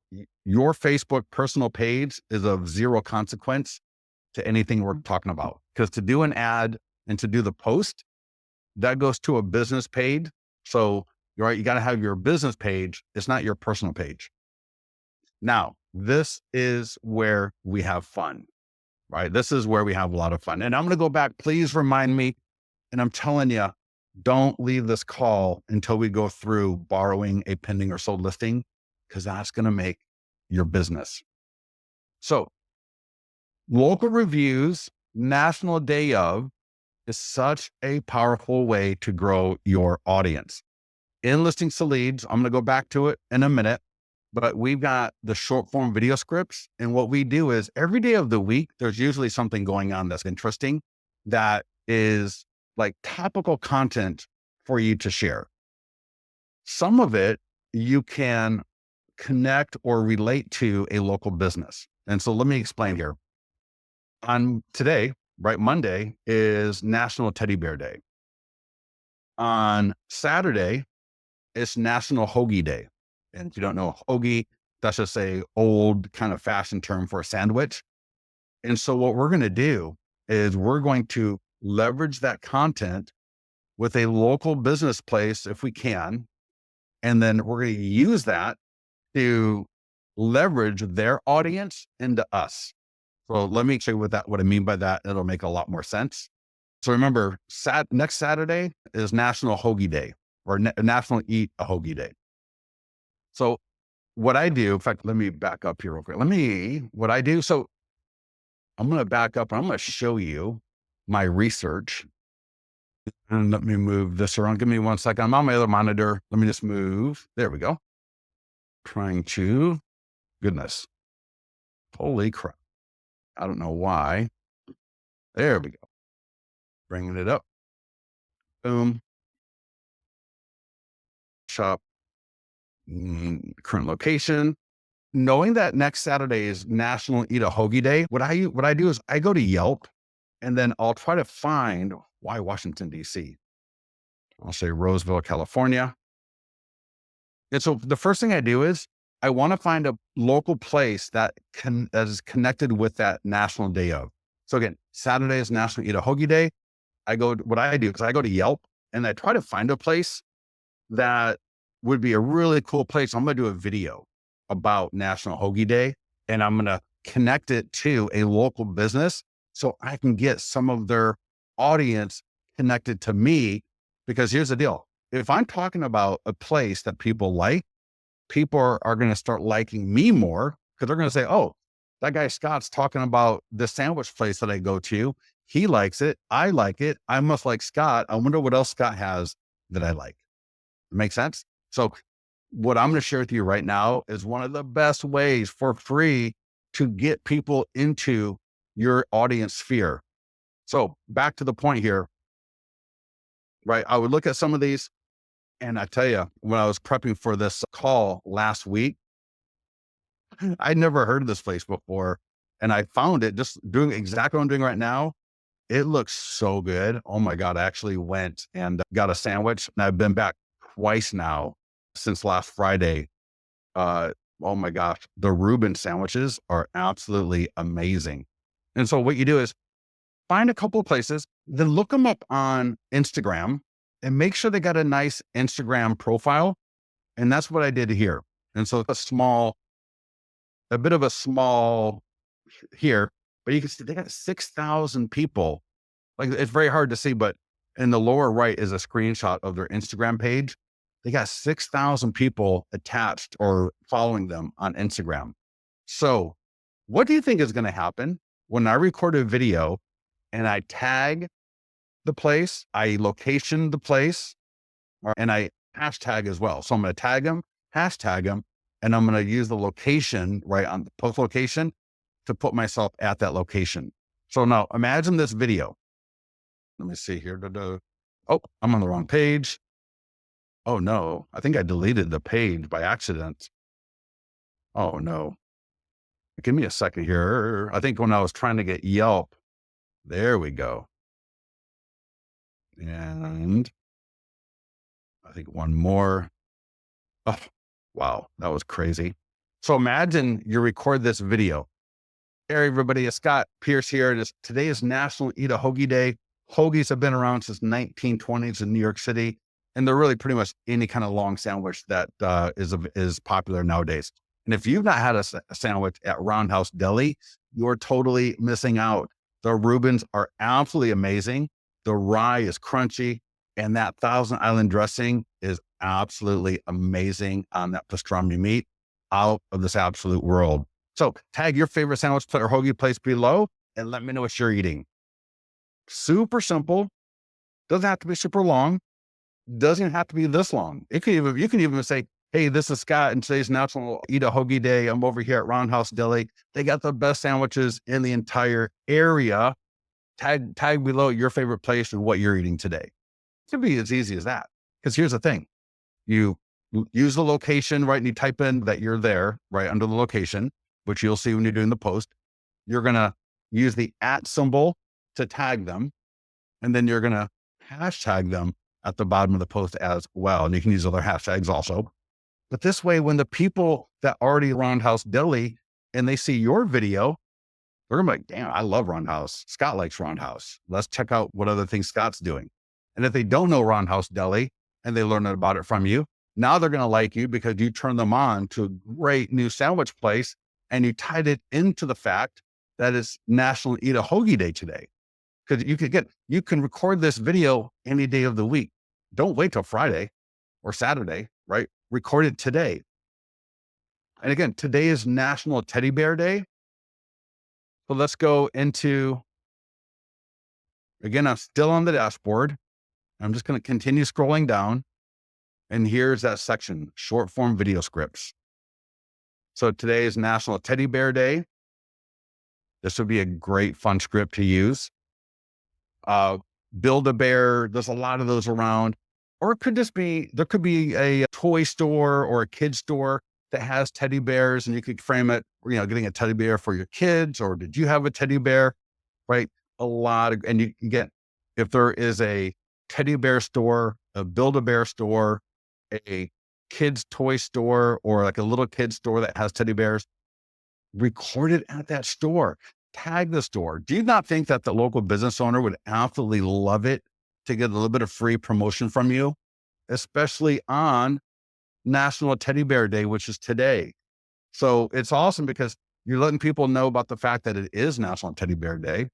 Your Facebook personal page is of zero consequence to anything we're talking about, because to do an ad and to do the post, that goes to a business page. So you're right, you got to have your business page. It's not your personal page. Now, this is where we have fun, right? This is where we have a lot of fun. And I'm going to go back. Please remind me. And I'm telling you, don't leave this call until we go through borrowing a pending or sold listing, because that's going to make your business. So local reviews, national day of, is such a powerful way to grow your audience. In Listings to Leads, I'm going to go back to it in a minute, but we've got the short form video scripts. And what we do is every day of the week, there's usually something going on that's interesting, that is like topical content for you to share. Some of it you can connect or relate to a local business. And so let me explain here. On today, right, Monday is National Teddy Bear Day. On Saturday, it's National Hoagie Day. And if you don't know hoagie, that's just a old kind of fashion term for a sandwich. And so what we're going to do is we're going to leverage that content with a local business place if we can. And then we're going to use that to leverage their audience into us. So let me show you what I mean by that. It'll make a lot more sense. So remember, next Saturday is National Hoagie Day, or National Eat a Hoagie Day. So what I do, in fact, let me back up here real quick. What I do. So I'm going to back up and I'm going to show you my research. And let me move this around. Give me 1 second. I'm on my other monitor. Let me just move. There we go. Goodness. Holy crap. I don't know why. There we go. Bringing it up. Boom. Shop. Current location. Knowing that next Saturday is National Eat a Hoagie Day, what I do is I go to Yelp and then I'll try to find why Washington, D.C. I'll say Roseville, California. And so the first thing I do is I want to find a local place that is connected with that national day of. So again, Saturday is National Eat a Hoagie Day. What I do, because I go to Yelp and I try to find a place that would be a really cool place. I'm going to do a video about National Hoagie Day, and I'm going to connect it to a local business so I can get some of their audience connected to me. Because here's the deal. If I'm talking about a place that people like, people are going to start liking me more, because they're going to say, oh, that guy Scott's talking about the sandwich place that I go to. He likes it. I like it. I must like Scott. I wonder what else Scott has that I like. Make sense? So what I'm going to share with you right now is one of the best ways for free to get people into your audience sphere. So back to the point here, right? I would look at some of these, and I tell you, when I was prepping for this call last week, I'd never heard of this place before. And I found it just doing exactly what I'm doing right now. It looks so good. Oh my God. I actually went and got a sandwich, and I've been back twice now since last Friday. Oh my gosh. The Reuben sandwiches are absolutely amazing. And so what you do is find a couple of places, then look them up on Instagram and make sure they got a nice Instagram profile. And that's what I did here. And so a bit of a small here, but you can see they got 6,000 people. Like, it's very hard to see, but in the lower right is a screenshot of their Instagram page. They got 6,000 people attached or following them on Instagram. So what do you think is going to happen when I record a video and I tag the place, I location the place, and I hashtag as well? So I'm going to tag them, hashtag them, and I'm going to use the location right on the post location to put myself at that location. So now imagine this video. Let me see here. Oh, I'm on the wrong page. Oh no, I think I deleted the page by accident. Oh no. Give me a second here. I think when I was trying to get Yelp, there we go. And I think one more. Oh, wow, that was crazy. So imagine you record this video. Hey everybody, it's Scott Pierce here. Today is National Eat a Hoagie Day. Hoagies have been around since 1920s in New York City, and they're really pretty much any kind of long sandwich that is popular nowadays. And if you've not had a sandwich at Roundhouse Deli, you're totally missing out. The Reubens are absolutely amazing. The rye is crunchy, and that Thousand Island dressing is absolutely amazing on that pastrami meat, out of this absolute world. So tag your favorite sandwich or hoagie place below and let me know what you're eating. Super simple. Doesn't have to be super long. Doesn't even have to be this long. You can even say, hey, this is Scott, and today's National Eat a Hoagie Day. I'm over here at Roundhouse Deli. They got the best sandwiches in the entire area. Tag below your favorite place and what you're eating today. It can be as easy as that. Because here's the thing. You use the location, right? And you type in that you're there, right, under the location, which you'll see when you're doing the post. You're going to use the @ symbol to tag them. And then you're going to hashtag them at the bottom of the post as well. And you can use other hashtags also. But this way, when the people that already Roundhouse Deli and they see your video, they're gonna be like, damn, I love Roundhouse. Scott likes Roundhouse. Let's check out what other things Scott's doing. And if they don't know Roundhouse Deli and they learn about it from you, now they're gonna like you because you turned them on to a great new sandwich place and you tied it into the fact that it's National Eat a Hoagie Day today. Because you can record this video any day of the week. Don't wait till Friday or Saturday, right? Record it today. And again, today is National Teddy Bear Day. So let's go into, again, I'm still on the dashboard. I'm just going to continue scrolling down. And here's that section, short form video scripts. So today is National Teddy Bear Day. This would be a great fun script to use. Build-A-Bear, there's a lot of those around. Or it could just be, there could be a toy store or a kid store that has teddy bears and you could frame it, getting a teddy bear for your kids, or did you have a teddy bear, right? And you can get, if there is a teddy bear store, a Build-A-Bear store, a kid's toy store, or like a little kid's store that has teddy bears, record it at that store. Tag the store. Do you not think that the local business owner would absolutely love it to get a little bit of free promotion from you, especially on National Teddy Bear Day, which is today? So it's awesome because you're letting people know about the fact that it is National Teddy Bear Day.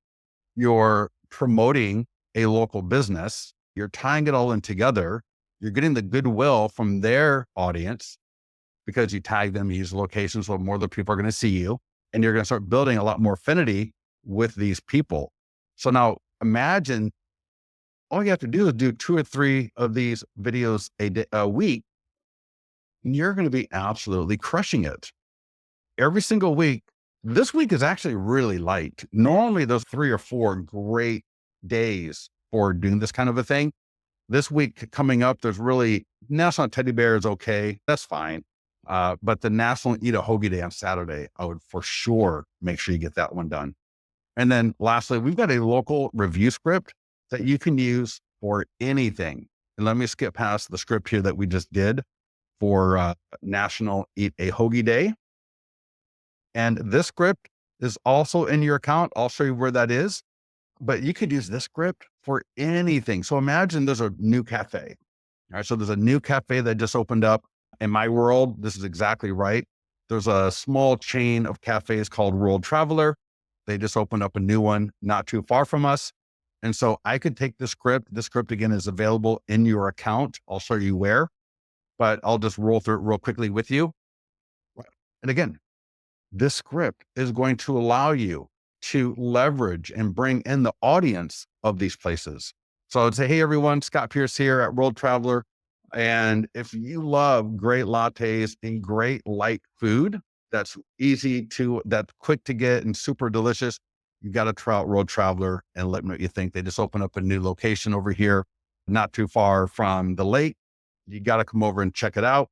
You're promoting a local business. You're tying it all in together. You're getting the goodwill from their audience because you tag them, you use locations so more of the people are going to see you. And you're going to start building a lot more affinity with these people. So now imagine all you have to do is do 2 or 3 of these videos a week, and you're going to be absolutely crushing it. Every single week. This week is actually really light. Normally there's 3 or 4 great days for doing this kind of a thing. This week coming up, there's really National Teddy Bear is okay. That's fine. But the National Eat a Hoagie Day on Saturday, I would for sure make sure you get that one done. And then lastly, we've got a local review script that you can use for anything. And let me skip past the script here that we just did for National Eat a Hoagie Day. And this script is also in your account. I'll show you where that is, but you could use this script for anything. So imagine there's a new cafe. All right. So there's a new cafe that just opened up. In my world, this is exactly right. There's a small chain of cafes called World Traveler. They just opened up a new one not too far from us. And so I could take this script. This script, again, is available in your account. I'll show you where, but I'll just roll through it real quickly with you. And again, this script is going to allow you to leverage and bring in the audience of these places. So I would say, hey, everyone, Scott Pierce here at World Traveler. And if you love great lattes and great light food, that's quick to get and super delicious, you got to try out World Traveler and let me know what you think. They just opened up a new location over here, not too far from the lake. You got to come over and check it out.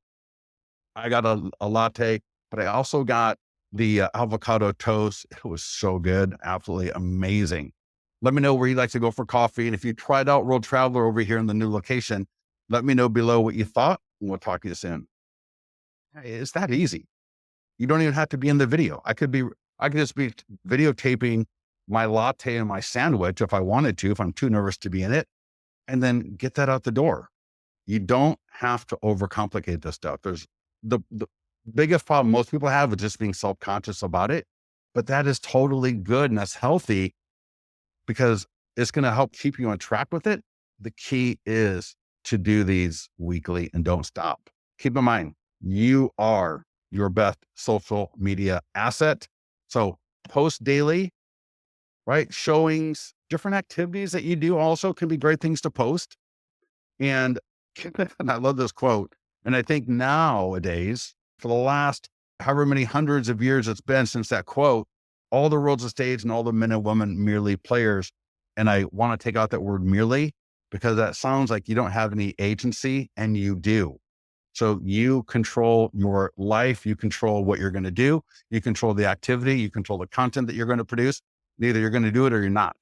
I got a latte, but I also got the avocado toast. It was so good. Absolutely amazing. Let me know where you'd like to go for coffee. And if you tried out World Traveler over here in the new location, let me know below what you thought, and we'll talk to you soon. Hey, it's that easy. You don't even have to be in the video. I could just be videotaping my latte and my sandwich if I wanted to, if I'm too nervous to be in it, and then get that out the door. You don't have to overcomplicate this stuff. There's Biggest problem most people have is just being self-conscious about it. But that is totally good and that's healthy because it's going to help keep you on track with it. The key is to do these weekly and don't stop. Keep in mind, you are your best social media asset. So post daily, right? Showings, different activities that you do also can be great things to post. And, and I love this quote. And I think nowadays, for the last however many hundreds of years it's been since that quote, all the world's a stage and all the men and women merely players. And I want to take out that word merely because that sounds like you don't have any agency and you do. So you control your life. You control what you're going to do. You control the activity. You control the content that you're going to produce. Either you're going to do it or you're not.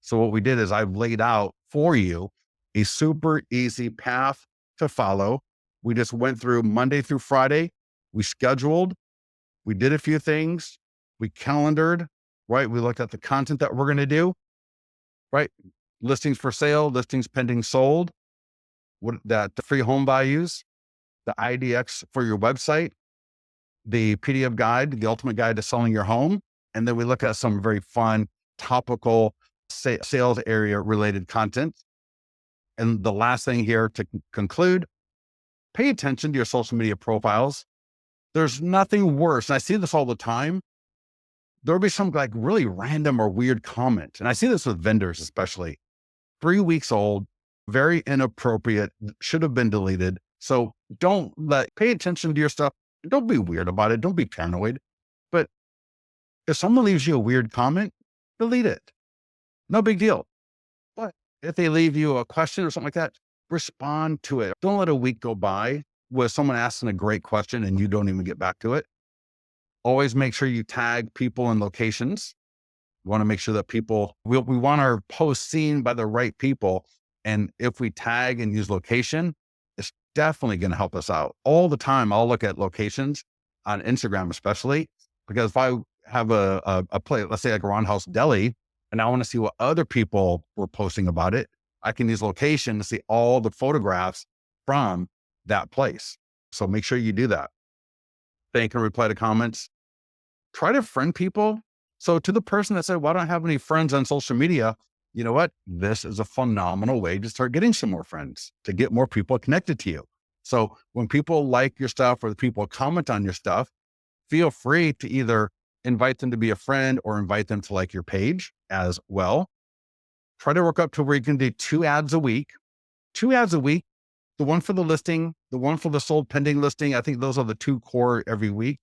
So what we did is I've laid out for you a super easy path to follow. We just went through Monday through Friday. We scheduled, we did a few things, we calendared, right? We looked at the content that we're going to do, right? Listings for sale, listings pending sold, what that the free home values, the IDX for your website, the PDF guide, the ultimate guide to selling your home. And then we look at some very fun topical sales area related content. And the last thing here to conclude, pay attention to your social media profiles. There's nothing worse. And I see this all the time. There'll be some like really random or weird comment. And I see this with vendors, especially 3 weeks old, very inappropriate, should have been deleted. So pay attention to your stuff. Don't be weird about it. Don't be paranoid. But if someone leaves you a weird comment, delete it. No big deal. But if they leave you a question or something like that, respond to it. Don't let a week go by with someone asking a great question and you don't even get back to it. Always make sure you tag people and locations. We want to make sure that we want our posts seen by the right people. And if we tag and use location, it's definitely going to help us out. All the time, I'll look at locations on Instagram, especially because if I have a place, let's say like a Roundhouse Deli, and I want to see what other people were posting about it, I can use location to see all the photographs from that place. So make sure you do that. Thank and reply to comments. Try to friend people. So to the person that said, well, I don't have any friends on social media, you know what? This is a phenomenal way to start getting some more friends, to get more people connected to you. So when people like your stuff or the people comment on your stuff, feel free to either invite them to be a friend or invite them to like your page as well. Try to work up to where you can do 2 ads a week, the one for the listing, the one for the sold pending listing. I think those are the 2 core every week.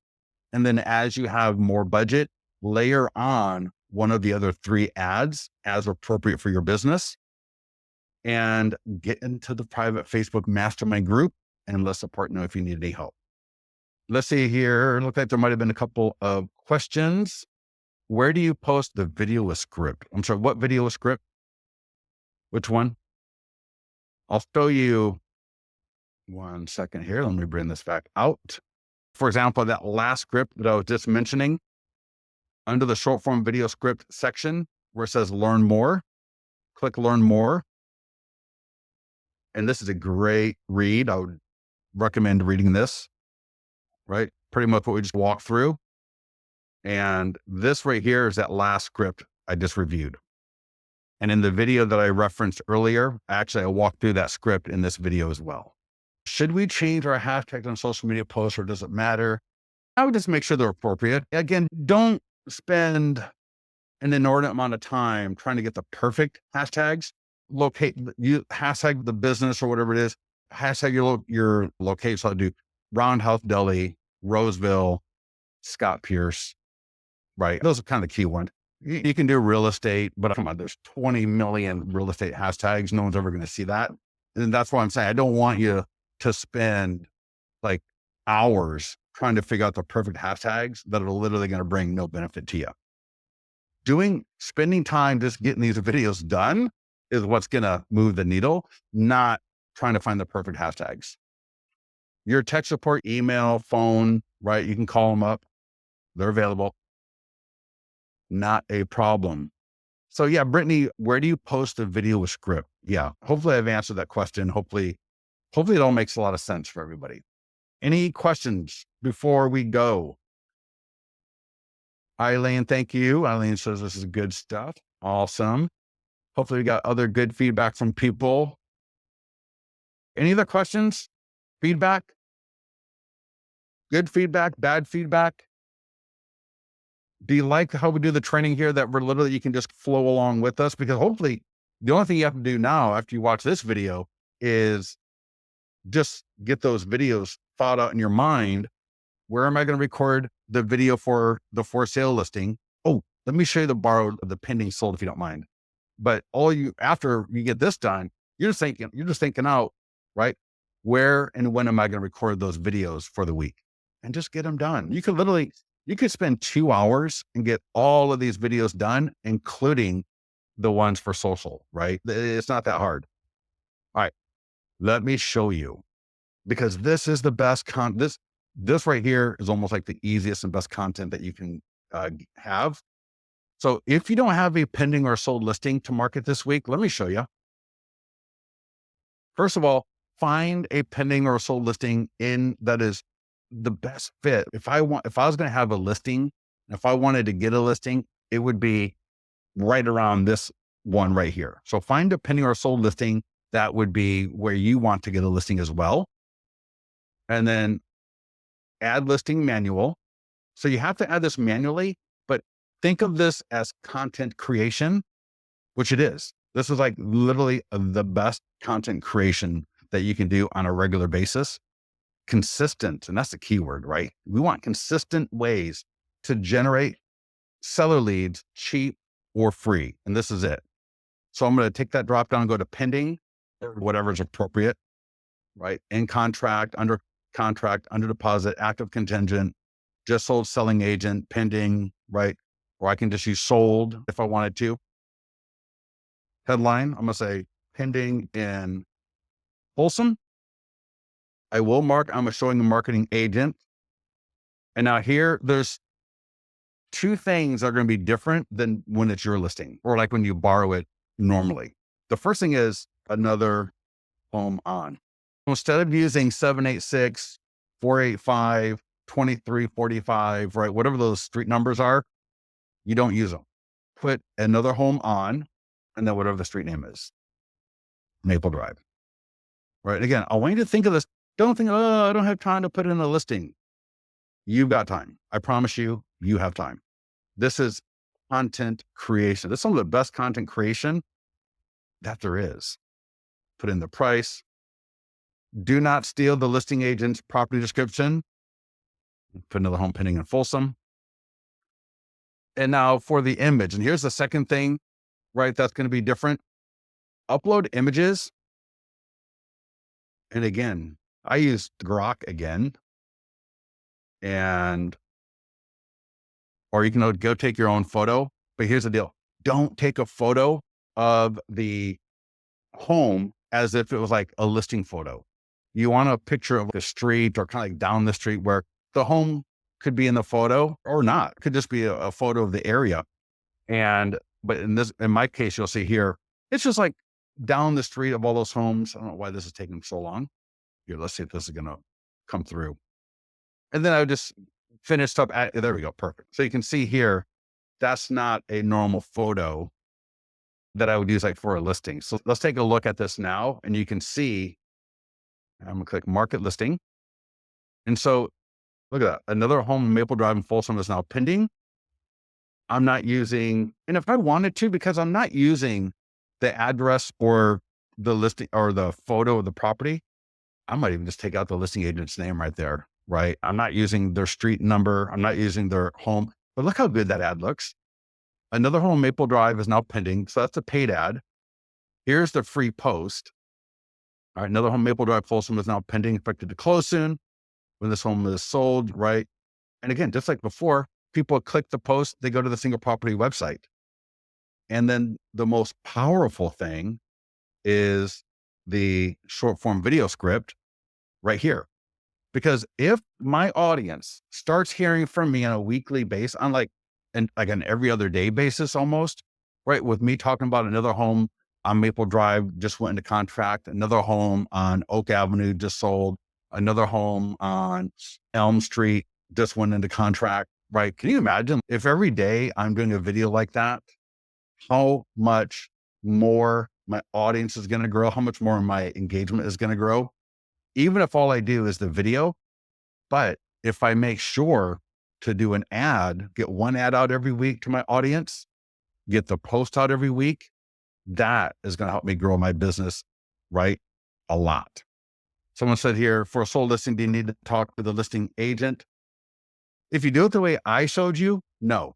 And then as you have more budget, layer on one of the other 3 ads as appropriate for your business and get into the private Facebook mastermind group and let support know if you need any help. Let's see here. It looked like there might've been a couple of questions. Where do you post the video with script? I'm sorry, what video with script? Which one? I'll show you 1 second here. Let me bring this back out. For example, that last script that I was just mentioning, under the short form video script section where it says learn more, click learn more. And this is a great read. I would recommend reading this, right? Pretty much what we just walked through. And this right here is that last script I just reviewed. And in the video that I referenced earlier, I walked through that script in this video as well. Should we change our hashtags on social media posts or does it matter? I would just make sure they're appropriate. Again, don't spend an inordinate amount of time trying to get the perfect hashtags. Hashtag the business or whatever it is. Hashtag your location. So I do Roundhouse Deli, Roseville, Scott Pierce, right? Those are kind of the key ones. You can do real estate, but come on, there's 20 million real estate hashtags. No one's ever going to see that. And that's why I'm saying I don't want you to spend like hours trying to figure out the perfect hashtags that are literally going to bring no benefit to you. Spending time just getting these videos done is what's going to move the needle, not trying to find the perfect hashtags. Your tech support, email, phone, right? You can call them up. They're available. Not a problem. So yeah, Brittany, where do you post a video with script? Yeah. Hopefully I've answered that question. Hopefully it all makes a lot of sense for everybody. Any questions before we go? Eileen, thank you. Eileen says this is good stuff. Awesome. Hopefully we got other good feedback from people. Any other questions? Feedback? Good feedback? Bad feedback? Do you like how we do the training here that we're literally, you can just flow along with us? Because hopefully the only thing you have to do now after you watch this video is just get those videos thought out in your mind. Where am I going to record the video for the for sale listing? Oh, let me show you the borrowed, the pending sold, if you don't mind. But after you get this done, you're just thinking out, right? Where and when am I going to record those videos for the week? And just get them done. You could spend 2 hours and get all of these videos done, including the ones for social, right? It's not that hard. All right, let me show you, because this is the best this right here is almost like the easiest and best content that you can have. So if you don't have a pending or sold listing to market this week, let me show you. First of all, find a pending or sold listing that is the best fit. If I was going to have a listing, if I wanted to get a listing, it would be right around this one right here. So find a pending or sold listing that would be where you want to get a listing as well. And then add listing manual. So you have to add this manually, but think of this as content creation, which it is. This is like literally the best content creation that you can do on a regular basis. Consistent. And that's the key word, right? We want consistent ways to generate seller leads, cheap or free. And this is it. So I'm going to take that drop down, go to pending or whatever is appropriate, right? In contract, under contract, under deposit, active contingent, just sold, selling agent, pending, right? Or I can just use sold if I wanted to. Headline, I'm going to say pending in Folsom. I'm showing a marketing agent. And now here, there's 2 things that are going to be different than when it's your listing or like when you borrow it normally. The first thing is another home on. Instead of using 786, 485, 2345, right? Whatever those street numbers are, you don't use them. Put another home on, and then whatever the street name is, Maple Drive, right? Again, I want you to think of this. Don't think, oh, I don't have time to put in a listing. You've got time. I promise you, you have time. This is content creation. This is some of the best content creation that there is. Put in the price. Do not steal the listing agent's property description. Put another home pending in Folsom. And now for the image, and here's the second thing, right? That's going to be different. Upload images. And again, I use Grok again. Or you can go take your own photo. But here's the deal. Don't take a photo of the home as if it was like a listing photo. You want a picture of the street or kind of like down the street where the home could be in the photo or not. It could just be a photo of the area. But in my case, you'll see here, it's just like down the street of all those homes. I don't know why this is taking so long. Here, let's see if this is going to come through. And then I would just finish up there we go. Perfect. So you can see here, that's not a normal photo that I would use like for a listing. So let's take a look at this now, and you can see, I'm gonna click market listing. And so look at that. Another home in Maple Drive in Folsom is now pending. I'm not using, and if I wanted to, because I'm not using the address or the listing or the photo of the property, I might even just take out the listing agent's name right there, right? I'm not using their street number. I'm not using their home, but look how good that ad looks. Another home Maple Drive is now pending. So that's a paid ad. Here's the free post. All right. Another home Maple Drive Folsom is now pending, expected to close soon when this home is sold, right? And again, just like before, people click the post, they go to the single property website. And then the most powerful thing is the short form video script right here. Because if my audience starts hearing from me on a weekly basis, on like an every other day basis almost, right? With me talking about another home on Maple Drive, just went into contract, another home on Oak Avenue just sold, another home on Elm Street just went into contract, right? Can you imagine if every day I'm doing a video like that, how much more my audience is going to grow, how much more my engagement is going to grow, even if all I do is the video. But if I make sure to do an ad, get one ad out every week to my audience, get the post out every week, that is going to help me grow my business, right? A lot. Someone said here, for a sold listing, do you need to talk to the listing agent? If you do it the way I showed you, no.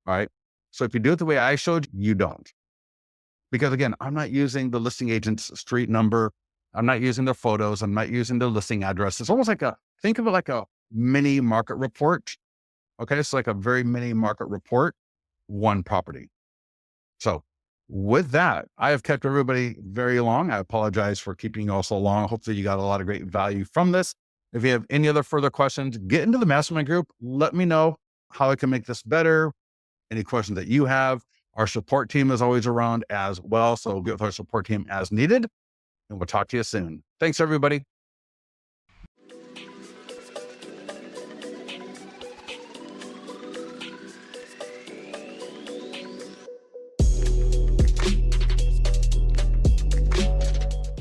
Right? So if you do it the way I showed you, you don't. Because again, I'm not using the listing agent's street number. I'm not using their photos. I'm not using the listing address. It's almost like think of it like a mini market report. Okay. It's like a very mini market report, one property. So with that, I have kept everybody very long. I apologize for keeping you all so long. Hopefully you got a lot of great value from this. If you have any other further questions, get into the mastermind group. Let me know how I can make this better. Any questions that you have. Our support team is always around as well. So get with our support team as needed, and we'll talk to you soon. Thanks, everybody.